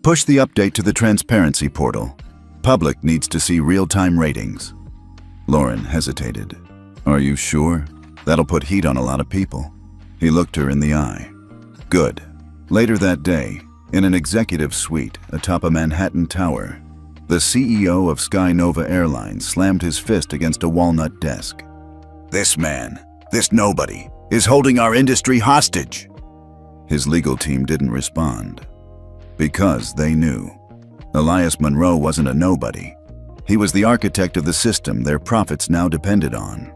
Speaker 1: push the update to the transparency portal. Public needs to see real-time ratings." Lauren hesitated. "Are you sure? That'll put heat on a lot of people." He looked her in the eye. "Good." Later that day, in an executive suite atop a Manhattan tower, the CEO of Sky Nova Airlines slammed his fist against a walnut desk. "This man, this nobody, is holding our industry hostage." His legal team didn't respond. Because they knew. Elias Monroe wasn't a nobody. He was the architect of the system their profits now depended on.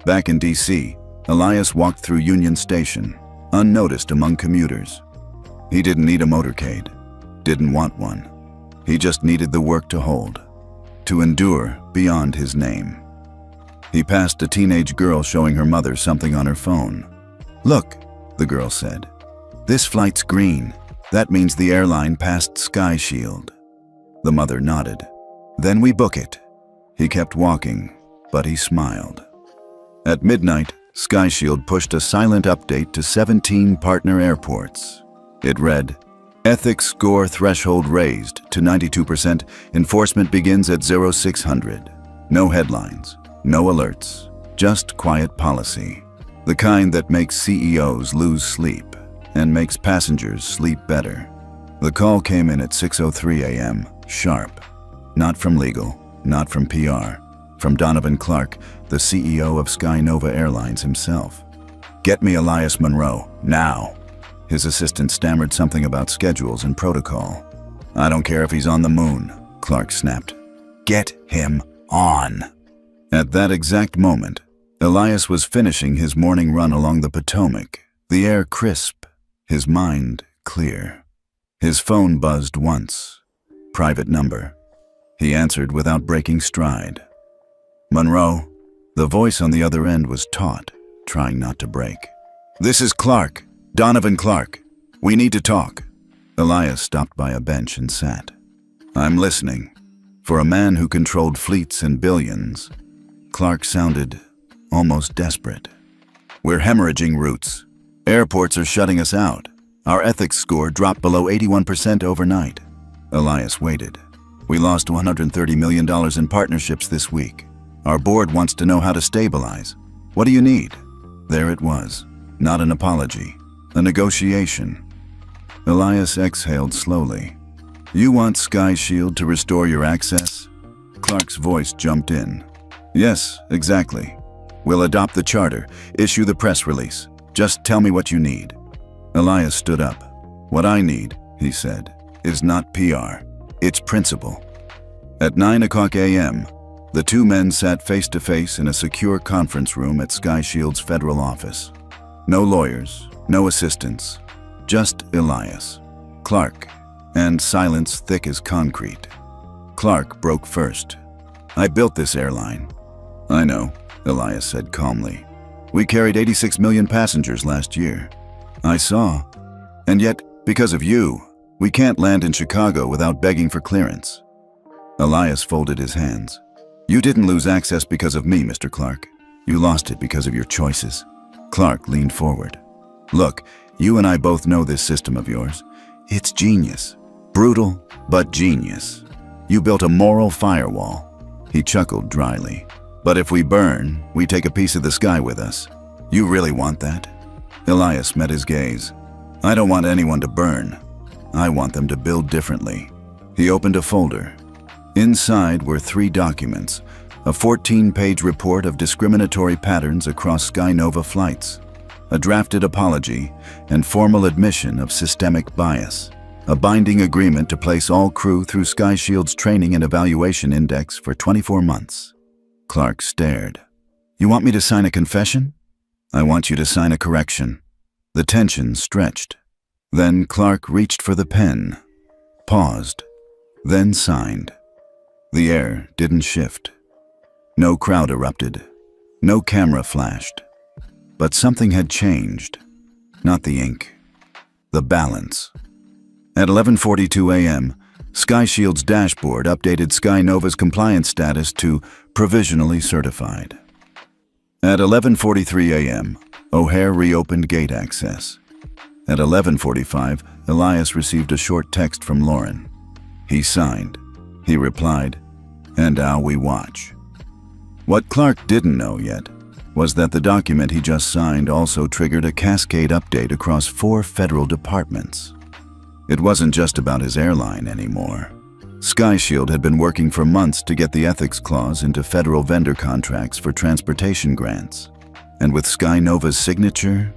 Speaker 1: Back in D.C., Elias walked through Union Station, unnoticed among commuters. He didn't need a motorcade, didn't want one. He just needed the work to hold, to endure beyond his name. He passed a teenage girl showing her mother something on her phone. "Look," the girl said. "This flight's green. That means the airline passed Sky Shield." The mother nodded. "Then we book it." He kept walking, but he smiled. At midnight, Sky Shield pushed a silent update to 17 partner airports. It read, "Ethics score threshold raised to 92%. Enforcement begins at 0600. No headlines, no alerts, just quiet policy. The kind that makes CEOs lose sleep and makes passengers sleep better." The call came in at 6:03 a.m., sharp. Not from legal, not from PR, from Donovan Clark, the CEO of Sky Nova Airlines himself. "Get me Elias Monroe, now." His assistant stammered something about schedules and protocol. "I don't care if he's on the moon," Clark snapped. "Get him on." At that exact moment, Elias was finishing his morning run along the Potomac, the air crisp, his mind clear. His phone buzzed once. Private number. He answered without breaking stride. "Monroe." The voice on the other end was taut, trying not to break. "This is Clark, Donovan Clark. We need to talk." Elias stopped by a bench and sat. "I'm listening." For a man who controlled fleets and billions, Clark sounded almost desperate. "We're hemorrhaging routes. Airports are shutting us out. Our ethics score dropped below 81% overnight." Elias waited. "We lost $130 million in partnerships this week. Our board wants to know how to stabilize. What do you need?" There it was. Not an apology. A negotiation. Elias exhaled slowly. "You want Sky Shield to restore your access?" Clark's voice jumped in. "Yes, exactly. We'll adopt the charter, issue the press release. Just tell me what you need." Elias stood up. "What I need," he said, "is not PR. It's principle." At 9 a.m., the two men sat face to face in a secure conference room at SkyShield's federal office. No lawyers, no assistants, just Elias, Clark, and silence thick as concrete. Clark broke first. "I built this airline." "I know," Elias said calmly. "We carried 86 million passengers last year." "I saw. And yet, because of you, we can't land in Chicago without begging for clearance." Elias folded his hands. "You didn't lose access because of me, Mr. Clark. You lost it because of your choices." Clark leaned forward. "Look, you and I both know this system of yours. It's genius. Brutal, but genius. You built a moral firewall." He chuckled dryly. "But if we burn, we take a piece of the sky with us. You really want that?" Elias met his gaze. "I don't want anyone to burn. I want them to build differently." He opened a folder. Inside were 3 documents, a 14-page report of discriminatory patterns across SkyNova flights, a drafted apology, and formal admission of systemic bias, a binding agreement to place all crew through SkyShield's training and evaluation index for 24 months. Clark stared. "You want me to sign a confession?" "I want you to sign a correction." The tension stretched. Then Clark reached for the pen, paused, then signed. The air didn't shift. No crowd erupted. No camera flashed. But something had changed. Not the ink. The balance. At 11:42 a.m., SkyShield's dashboard updated SkyNova's compliance status to provisionally certified. At 11:43 a.m., O'Hare reopened gate access. At 11:45, Elias received a short text from Lauren. He signed. He replied, "And now we watch." What Clark didn't know yet was that the document he just signed also triggered a cascade update across 4 federal departments. It wasn't just about his airline anymore. SkyShield had been working for months to get the ethics clause into federal vendor contracts for transportation grants. And with SkyNova's signature,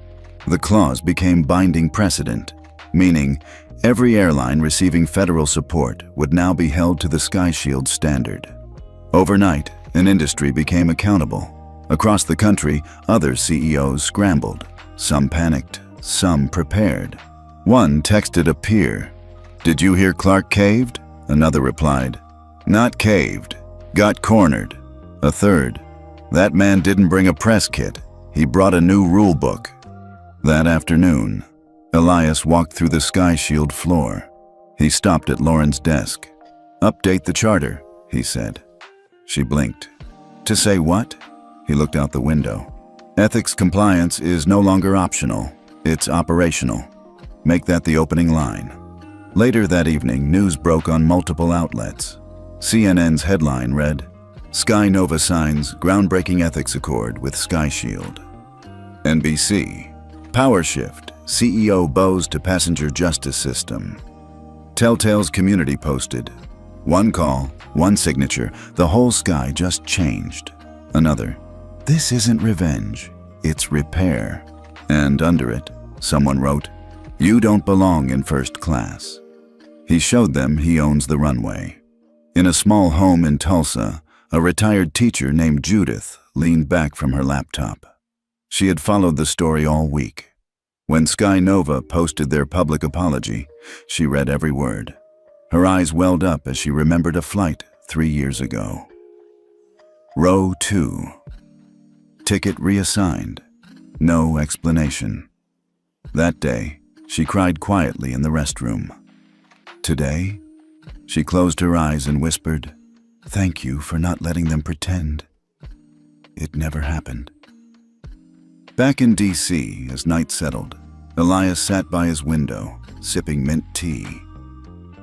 Speaker 1: the clause became binding precedent, meaning every airline receiving federal support would now be held to the SkyShield standard. Overnight, an industry became accountable. Across the country, other CEOs scrambled. Some panicked, some prepared. One texted a peer, "Did you hear Clark caved?" Another replied, "Not caved, got cornered." A third, "That man didn't bring a press kit. He brought a new rule book." That afternoon, Elias walked through the SkyShield floor. He stopped at Lauren's desk. "Update the charter," he said. She blinked. "To say what?" He looked out the window. "Ethics compliance is no longer optional. It's operational. Make that the opening line." Later that evening, news broke on multiple outlets. CNN's headline read, "SkyNova signs groundbreaking ethics accord with SkyShield." NBC, "Power shift, CEO bows to passenger justice system." Telltale's community posted, "One call, one signature, the whole sky just changed." Another, "This isn't revenge, it's repair." And under it, someone wrote, "You don't belong in first class." He showed them he owns the runway. In a small home in Tulsa, a retired teacher named Judith leaned back from her laptop. She had followed the story all week. When SkyNova posted their public apology, she read every word. Her eyes welled up as she remembered a flight 3 years ago. Row 2. Ticket reassigned. No explanation. That day, she cried quietly in the restroom. Today, she closed her eyes and whispered, "Thank you for not letting them pretend. It never happened." Back in D.C., as night settled, Elias sat by his window, sipping mint tea.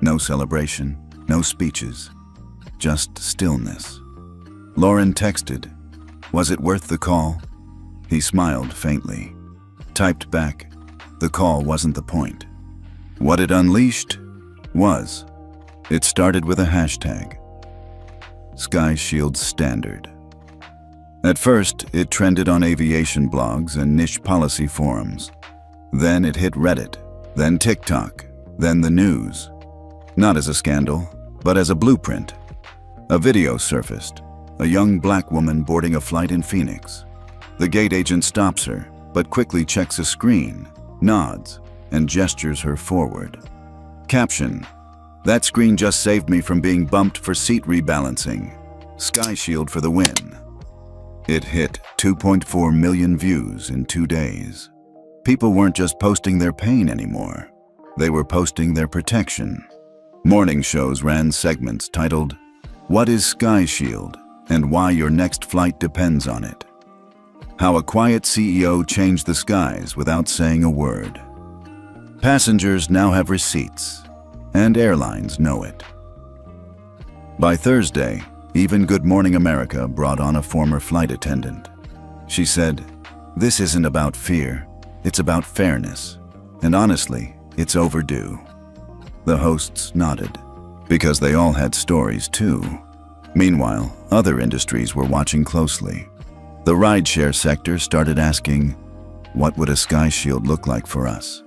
Speaker 1: No celebration, no speeches, just stillness. Lauren texted, "Was it worth the call?" He smiled faintly. Typed back, "The call wasn't the point." What it unleashed was. It started with a hashtag, SkyShield Standard. At first, it trended on aviation blogs and niche policy forums. Then it hit Reddit, then TikTok, then the news. Not as a scandal, but as a blueprint. A video surfaced, a young black woman boarding a flight in Phoenix. The gate agent stops her, but quickly checks a screen, nods, and gestures her forward. Caption: "That screen just saved me from being bumped for seat rebalancing. Sky Shield for the win." It hit 2.4 million views in 2 days. People weren't just posting their pain anymore. They were posting their protection. Morning shows ran segments titled, "What is Sky Shield and Why Your Next Flight Depends on It?" How a quiet CEO changed the skies without saying a word. Passengers now have receipts, and airlines know it. By Thursday, even Good Morning America brought on a former flight attendant. She said, "This isn't about fear, it's about fairness. And honestly, it's overdue." The hosts nodded, because they all had stories too. Meanwhile, other industries were watching closely. The rideshare sector started asking, what would a Sky Shield look like for us?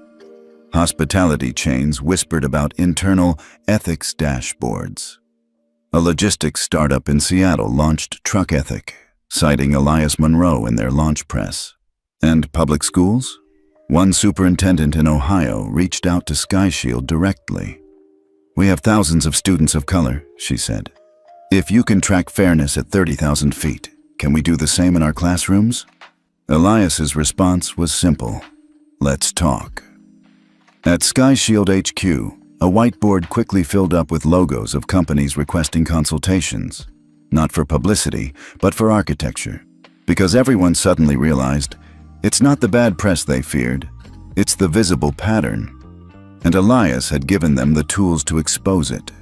Speaker 1: Hospitality chains whispered about internal ethics dashboards. A logistics startup in Seattle launched Truck Ethic, citing Elias Monroe in their launch press. And public schools? One superintendent in Ohio reached out to Sky Shield directly. "We have thousands of students of color," she said. "If you can track fairness at 30,000 feet, can we do the same in our classrooms?" Elias's response was simple: "Let's talk." At Sky Shield HQ, a whiteboard quickly filled up with logos of companies requesting consultations, not for publicity, but for architecture, because everyone suddenly realized it's not the bad press they feared, it's the visible pattern, and Elias had given them the tools to expose it.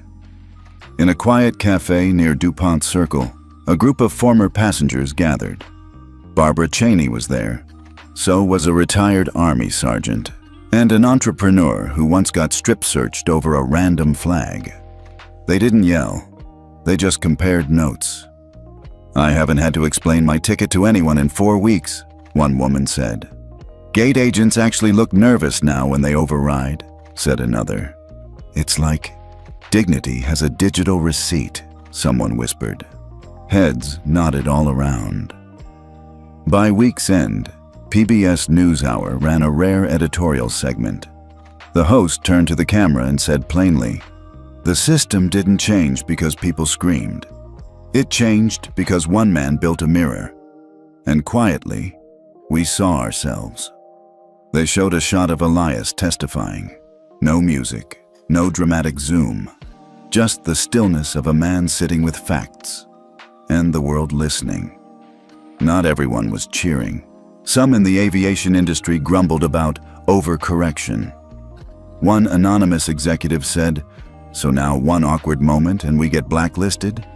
Speaker 1: In a quiet cafe near DuPont Circle, a group of former passengers gathered. Barbara Cheney was there. So was a retired Army sergeant, and an entrepreneur who once got strip-searched over a random flag. They didn't yell. They just compared notes. "I haven't had to explain my ticket to anyone in 4 weeks," one woman said. "Gate agents actually look nervous now when they override," said another. "It's like dignity has a digital receipt," someone whispered. Heads nodded all around. By week's end, PBS NewsHour ran a rare editorial segment. The host turned to the camera and said plainly, "The system didn't change because people screamed. It changed because one man built a mirror. And quietly, we saw ourselves." They showed a shot of Elias testifying. No music, no dramatic zoom, just the stillness of a man sitting with facts, and the world listening. Not everyone was cheering. Some in the aviation industry grumbled about overcorrection. One anonymous executive said, "So now one awkward moment and we get blacklisted?"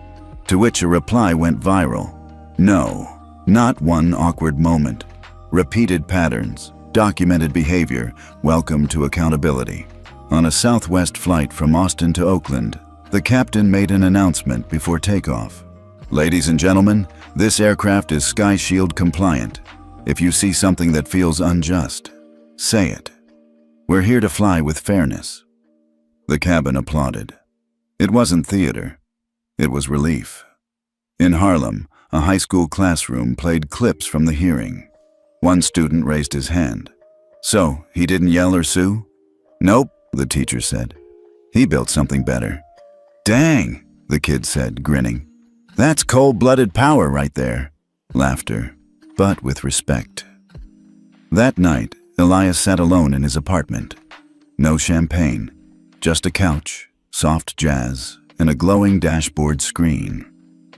Speaker 1: To which a reply went viral. No, not one awkward moment. Repeated patterns, documented behavior, welcome to accountability. On a Southwest flight from Austin to Oakland, the captain made an announcement before takeoff. "Ladies and gentlemen, this aircraft is Sky Shield compliant. If you see something that feels unjust, say it. We're here to fly with fairness." The cabin applauded. It wasn't theater. It was relief. In Harlem, a high school classroom played clips from the hearing. One student raised his hand. "So, he didn't yell or sue?" "Nope," the teacher said. "He built something better." "Dang," the kid said, grinning. "That's cold-blooded power right there." Laughter, but with respect. That night, Elias sat alone in his apartment. No champagne, just a couch, soft jazz, and a glowing dashboard screen.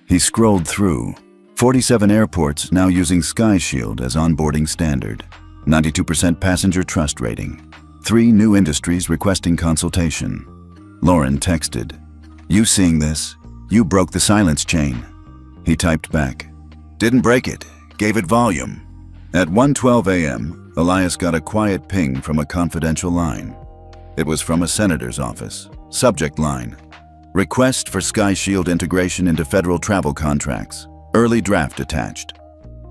Speaker 1: He scrolled through. 47 airports now using Sky Shield as onboarding standard. 92% passenger trust rating. 3 new industries requesting consultation. Lauren texted, "You seeing this? You broke the silence chain." He typed back, "Didn't break it. Gave it volume." At 1:12 a.m., Elias got a quiet ping from a confidential line. It was from a senator's office. Subject line: "Request for Sky Shield integration into federal travel contracts. Early draft attached."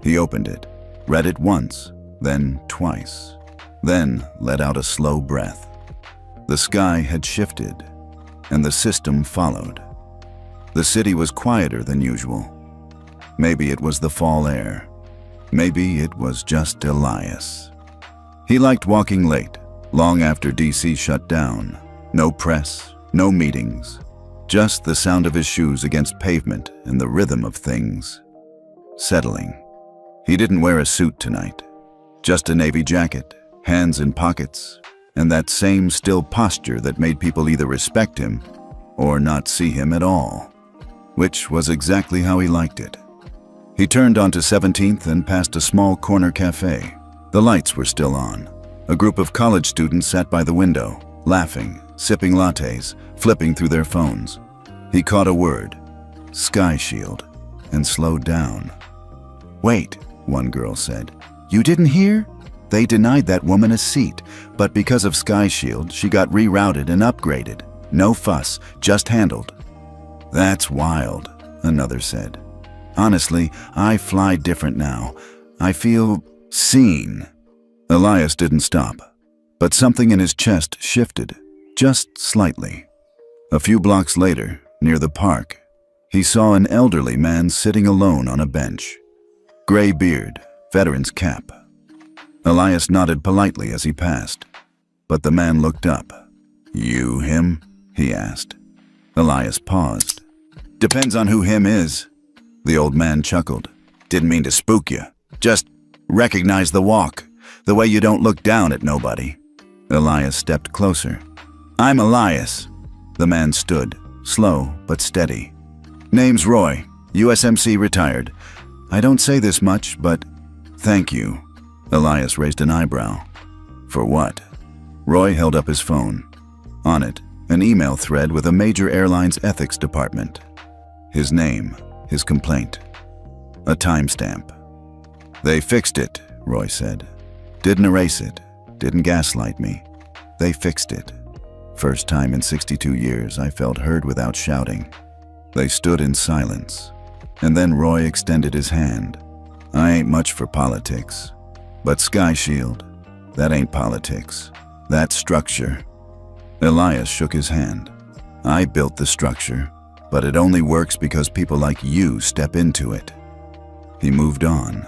Speaker 1: He opened it, read it once, then twice. then let out a slow breath. The sky had shifted, and the system followed. The city was quieter than usual. Maybe it was the fall air. Maybe it was just Elias. He liked walking late, long after DC shut down. No press, no meetings, just the sound of his shoes against pavement and the rhythm of things. Settling. He didn't wear a suit tonight, just a navy jacket, hands in pockets, and that same still posture that made people either respect him or not see him at all, which was exactly how he liked it. He turned onto 17th and passed a small corner cafe. The lights were still on. A group of college students sat by the window, laughing, sipping lattes, flipping through their phones. He caught a word, Sky Shield, and slowed down. "Wait," one girl said. "You didn't hear? They denied that woman a seat, but because of Sky Shield, she got rerouted and upgraded. No fuss, just handled." "That's wild," another said. "Honestly, I fly different now. I feel seen." Elias didn't stop, but something in his chest shifted, just slightly. A few blocks later, near the park, he saw an elderly man sitting alone on a bench. Gray beard, veteran's cap. Elias nodded politely as he passed, but the man looked up. "You him?" he asked. Elias paused. "Depends on who him is." The old man chuckled. "Didn't mean to spook you. Just recognize the walk, the way you don't look down at nobody." Elias stepped closer. "I'm Elias." The man stood, slow but steady. "Name's Roy, USMC retired. I don't say this much, but thank you." Elias raised an eyebrow. "For what?" Roy held up his phone. On it, an email thread with a major airline's ethics department. His name, his complaint. A timestamp. "They fixed it," Roy said. "Didn't erase it, didn't gaslight me. They fixed it. First time in 62 years I felt heard without shouting." They stood in silence, and then Roy extended his hand. "I ain't much for politics, but Sky Shield, that ain't politics. That's structure." Elias shook his hand. "I built the structure, but it only works because people like you step into it." He moved on.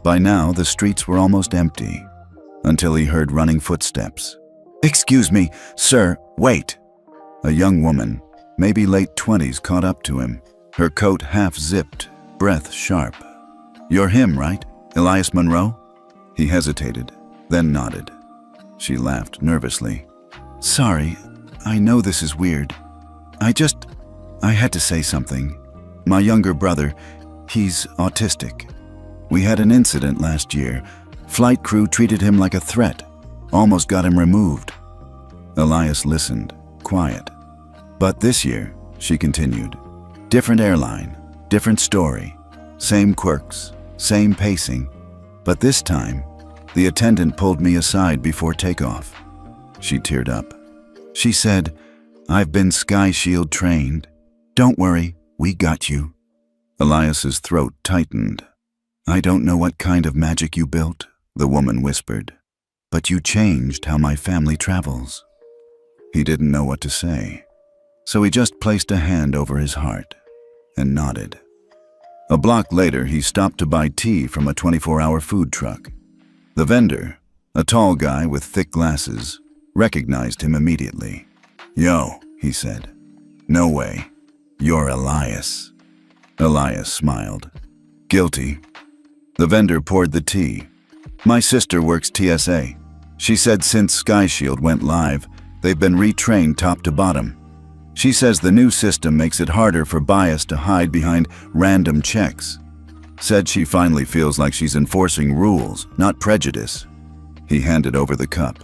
Speaker 1: By now, the streets were almost empty, until he heard running footsteps. "Excuse me, sir, wait." A young woman, maybe late 20s, caught up to him, her coat half-zipped, breath sharp. "You're him, right? Elias Monroe?" He hesitated, then nodded. She laughed nervously. "Sorry, I know this is weird. I had to say something. My younger brother, he's autistic. We had an incident last year. Flight crew treated him like a threat, almost got him removed." Elias listened, quiet. "But this year," she continued, "different airline, different story, same quirks, same pacing. But this time, the attendant pulled me aside before takeoff." She teared up. She said, "I've been Sky Shield trained. Don't worry, we got you." Elias's throat tightened. "I don't know what kind of magic you built," the woman whispered, "but you changed how my family travels." He didn't know what to say, so he just placed a hand over his heart and nodded. A block later, he stopped to buy tea from a 24-hour food truck. The vendor, a tall guy with thick glasses, recognized him immediately. "Yo," he said. "No way. You're Elias." Elias smiled. "Guilty." The vendor poured the tea. "My sister works TSA. She said since Sky Shield went live, they've been retrained top to bottom. She says the new system makes it harder for bias to hide behind random checks. Said she finally feels like she's enforcing rules, not prejudice." He handed over the cup.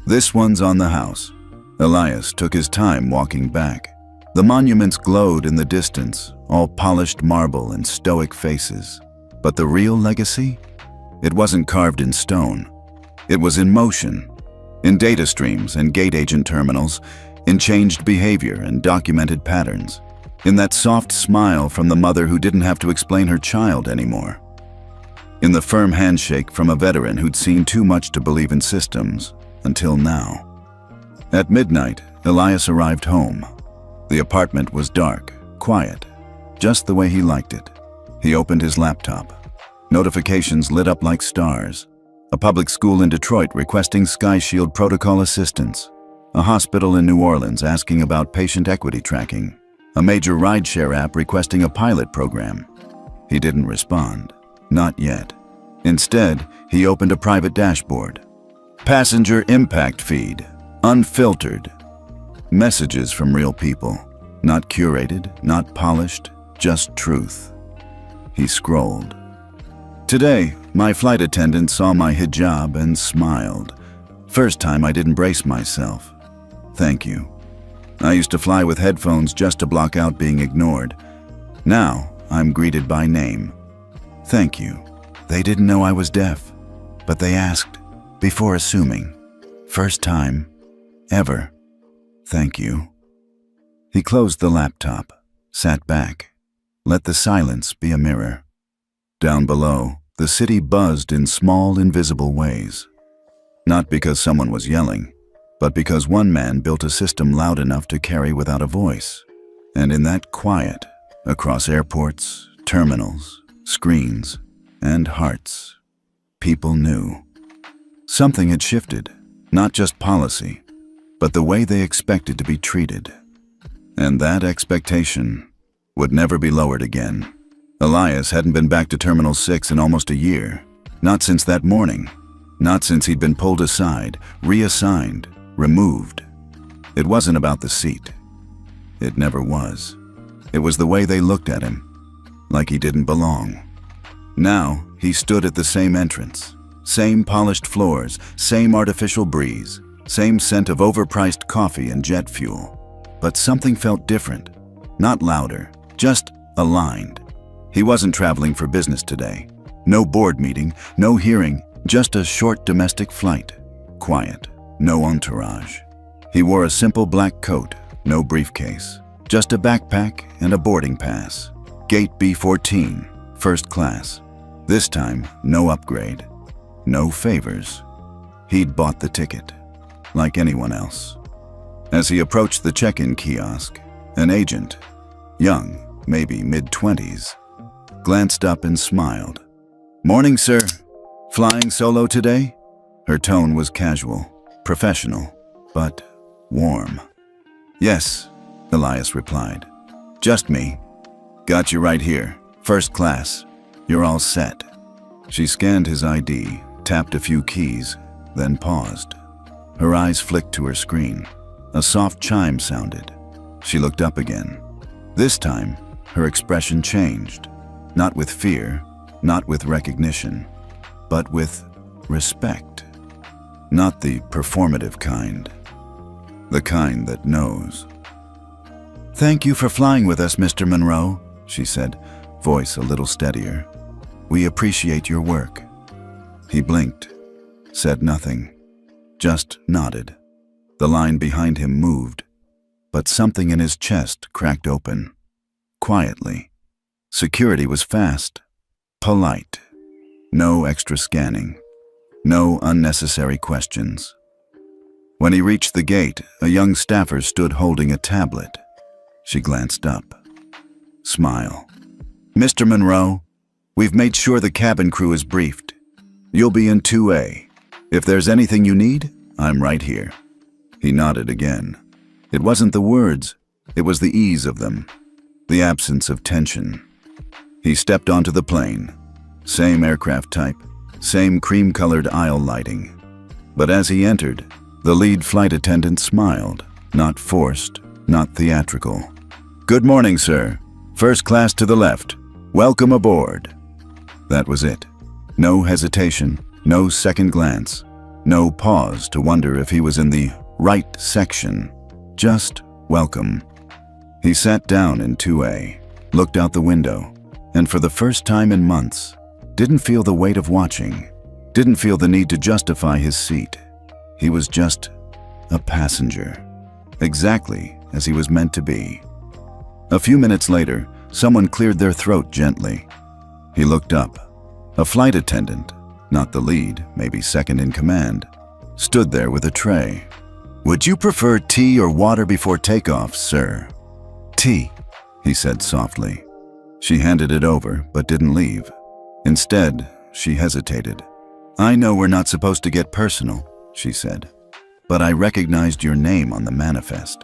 Speaker 1: "This one's on the house." Elias took his time walking back. The monuments glowed in the distance, all polished marble and stoic faces. But the real legacy? It wasn't carved in stone. It was in motion, in data streams and gate agent terminals, in changed behavior and documented patterns, in that soft smile from the mother who didn't have to explain her child anymore. in the firm handshake from a veteran who'd seen too much to believe in systems until now. At midnight, Elias arrived home. The apartment was dark, quiet, just the way he liked it. He opened his laptop. Notifications lit up like stars. A public school in Detroit requesting Sky Shield protocol assistance. A hospital in New Orleans asking about patient equity tracking. A major rideshare app requesting a pilot program. He didn't respond. Not yet. Instead, he opened a private dashboard. Passenger impact feed. Unfiltered. Messages from real people. Not curated, not polished, just truth. He scrolled. Today, my flight attendant saw my hijab and smiled. First time I didn't brace myself. Thank you. I used to fly with headphones just to block out being ignored. Now, I'm greeted by name. Thank you. They didn't know I was deaf, but they asked, before assuming. First time, ever. Thank you. He closed the laptop, sat back, let the silence be a mirror. Down below, the city buzzed in small, invisible ways. Not because someone was yelling, but because one man built a system loud enough to carry without a voice. And in that quiet, across airports, terminals, screens, and hearts, people knew. Something had shifted, not just policy, but the way they expected to be treated. And that expectation would never be lowered again. Elias hadn't been back to Terminal 6 in almost a year. Not since that morning. Not since he'd been pulled aside, reassigned, removed. It wasn't about the seat. It never was. It was the way they looked at him, like he didn't belong. Now, he stood at the same entrance. Same polished floors, same artificial breeze, same scent of overpriced coffee and jet fuel. But something felt different. Not louder, just aligned. He wasn't traveling for business today. No board meeting, no hearing, just a short domestic flight. Quiet, no entourage. He wore a simple black coat, no briefcase. Just a backpack and a boarding pass. Gate B14, first class. This time, no upgrade. No favors. He'd bought the ticket, like anyone else. As he approached the check-in kiosk, an agent, young, maybe mid-20s, glanced up and smiled. "Morning, sir. Flying solo today?" Her tone was casual, professional, but warm. "Yes," Elias replied. "Just me. Got you right here. First class. You're all set." She scanned his ID, tapped a few keys, then paused. Her eyes flicked to her screen. A soft chime sounded. She looked up again. This time, her expression changed. Not with fear, not with recognition, but with respect. Not the performative kind. The kind that knows. "Thank you for flying with us, Mr. Monroe," she said, voice a little steadier. "We appreciate your work." He blinked, said nothing, just nodded. The line behind him moved, but something in his chest cracked open. Quietly. Security was fast, polite. No extra scanning. No unnecessary questions. When he reached the gate, a young staffer stood holding a tablet. She glanced up. Smile. "Mr. Monroe, we've made sure the cabin crew is briefed. You'll be in 2A. If there's anything you need, I'm right here." He nodded again. It wasn't the words, it was the ease of them, the absence of tension. He stepped onto the plane. Same aircraft type, same cream-colored aisle lighting. But as he entered, the lead flight attendant smiled, not forced, not theatrical. "Good morning, sir. First class to the left. Welcome aboard." That was it. No hesitation, no second glance, no pause to wonder if he was in the right section. Just welcome. He sat down in 2A, looked out the window, and for the first time in months, didn't feel the weight of watching, didn't feel the need to justify his seat. He was just a passenger, exactly as he was meant to be. A few minutes later, someone cleared their throat gently. He looked up. A flight attendant, not the lead, maybe second in command, stood there with a tray. "Would you prefer tea or water before takeoff, sir?" "Tea," he said softly. She handed it over, but didn't leave. Instead, she hesitated. "I know we're not supposed to get personal," she said, "but I recognized your name on the manifest."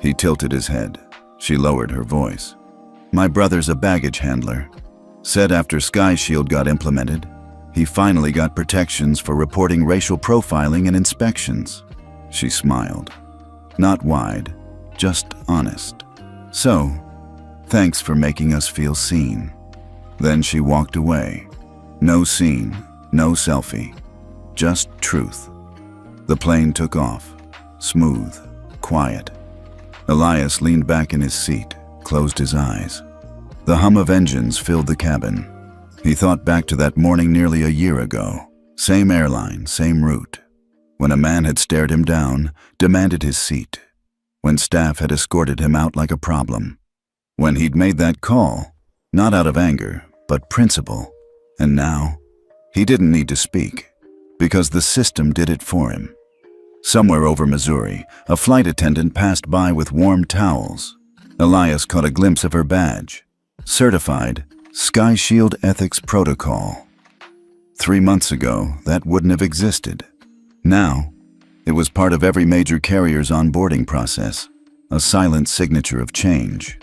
Speaker 1: He tilted his head. She lowered her voice. "My brother's a baggage handler. Said after Sky Shield got implemented, he finally got protections for reporting racial profiling and inspections." She smiled. Not wide, just honest. "So, thanks for making us feel seen." Then she walked away. No scene, no selfie, just truth. The plane took off, smooth, quiet. Elias leaned back in his seat, closed his eyes. The hum of engines filled the cabin. He thought back to that morning nearly a year ago. Same airline, same route. When a man had stared him down, demanded his seat. When staff had escorted him out like a problem. When he'd made that call, not out of anger, but principle. And now, he didn't need to speak, because the system did it for him. Somewhere over Missouri, a flight attendant passed by with warm towels. Elias caught a glimpse of her badge. Certified Sky Shield Ethics Protocol. 3 months ago, that wouldn't have existed. Now, it was part of every major carrier's onboarding process, a silent signature of change.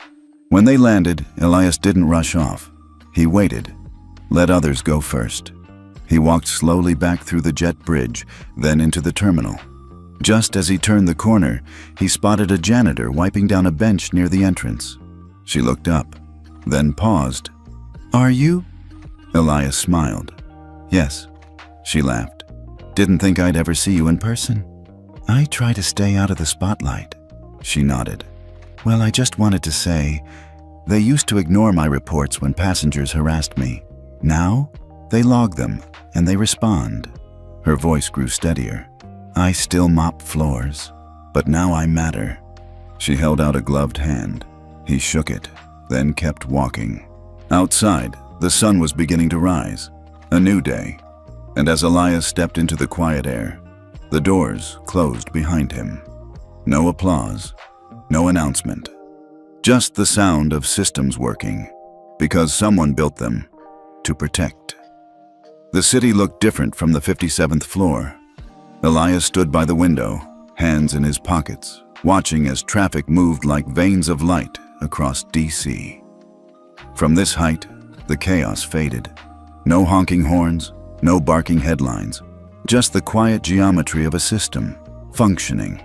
Speaker 1: When they landed, Elias didn't rush off. He waited, let others go first. He walked slowly back through the jet bridge, then into the terminal. Just as he turned the corner, he spotted a janitor wiping down a bench near the entrance. She looked up, then paused. "Are you?" Elias smiled. "Yes," she laughed. "Didn't think I'd ever see you in person." "I try to stay out of the spotlight," she nodded. "Well, I just wanted to say, they used to ignore my reports when passengers harassed me. Now, they log them, and they respond." Her voice grew steadier. "I still mop floors, but now I matter." She held out a gloved hand. He shook it, then kept walking. Outside, the sun was beginning to rise. A new day. And as Elias stepped into the quiet air, the doors closed behind him. No applause, no announcement. Just the sound of systems working, because someone built them to protect. The city looked different from the 57th floor. Elias stood by the window, hands in his pockets, watching as traffic moved like veins of light across D.C. From this height, the chaos faded. No honking horns, no barking headlines, just the quiet geometry of a system, functioning.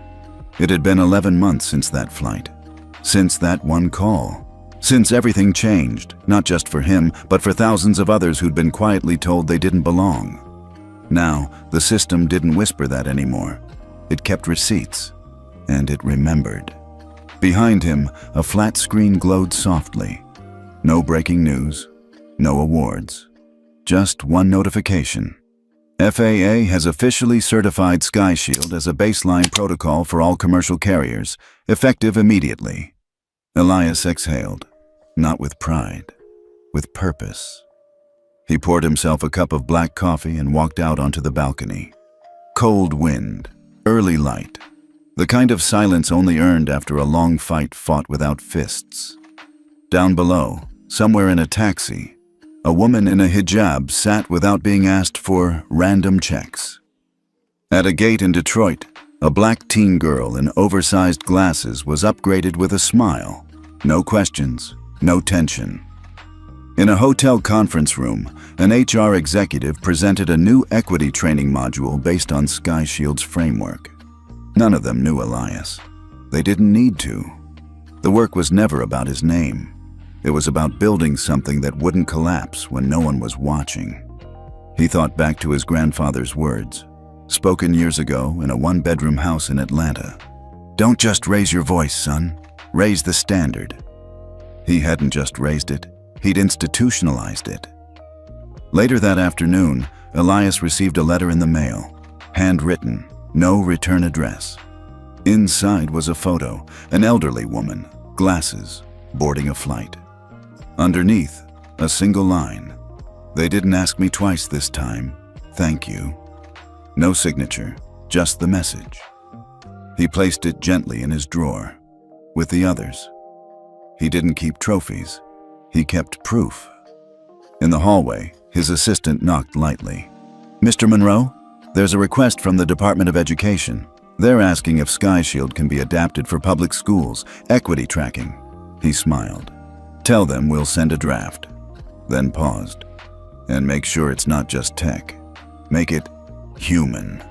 Speaker 1: It had been 11 months since that flight, since that one call, since everything changed, not just for him, but for thousands of others who'd been quietly told they didn't belong. Now, the system didn't whisper that anymore. It kept receipts, and it remembered. Behind him, a flat screen glowed softly. No breaking news, no awards. Just one notification. FAA has officially certified Sky Shield as a baseline protocol for all commercial carriers, effective immediately. Elias exhaled, not with pride, with purpose. He poured himself a cup of black coffee and walked out onto the balcony. Cold wind, early light, the kind of silence only earned after a long fight fought without fists. Down below, somewhere in a taxi, a woman in a hijab sat without being asked for random checks. At a gate in Detroit, a black teen girl in oversized glasses was upgraded with a smile. No questions, no tension. In a hotel conference room, an HR executive presented a new equity training module based on Sky Shield's framework. None of them knew Elias. They didn't need to. The work was never about his name. It was about building something that wouldn't collapse when no one was watching. He thought back to his grandfather's words, spoken years ago in a one-bedroom house in Atlanta. "Don't just raise your voice, son. Raise the standard." He hadn't just raised it, he'd institutionalized it. Later that afternoon, Elias received a letter in the mail, handwritten, no return address. Inside was a photo, an elderly woman, glasses, boarding a flight. Underneath, a single line. They didn't ask me twice this time. Thank you. No signature, just the message. He placed it gently in his drawer, with the others. He didn't keep trophies. He kept proof. In the hallway, his assistant knocked lightly. "Mr. Monroe, there's a request from the Department of Education. They're asking if SkyShield can be adapted for public schools, equity tracking." He smiled. "Tell them we'll send a draft." Then paused. "And make sure it's not just tech. Make it human."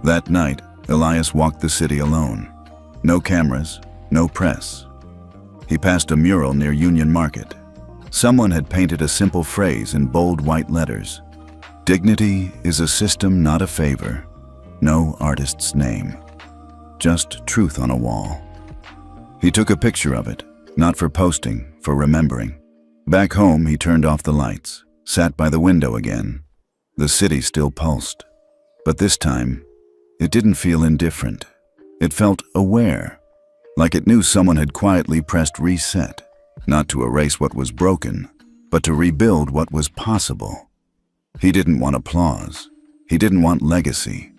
Speaker 1: That night, Elias walked the city alone. No cameras, no press. He passed a mural near Union Market. Someone had painted a simple phrase in bold white letters. "Dignity is a system, not a favor." No artist's name. Just truth on a wall. He took a picture of it, not for posting, for remembering. Back home, he turned off the lights, sat by the window again. The city still pulsed. But this time, it didn't feel indifferent. It felt aware, like it knew someone had quietly pressed reset, not to erase what was broken, but to rebuild what was possible. He didn't want applause. He didn't want legacy.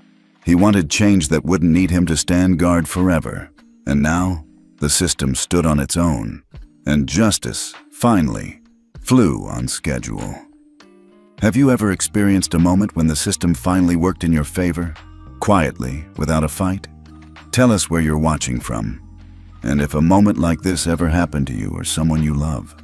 Speaker 1: He wanted change that wouldn't need him to stand guard forever. And now, the system stood on its own, and justice, finally, flew on schedule. Have you ever experienced a moment when the system finally worked in your favor, quietly, without a fight? Tell us where you're watching from, and if a moment like this ever happened to you or someone you love.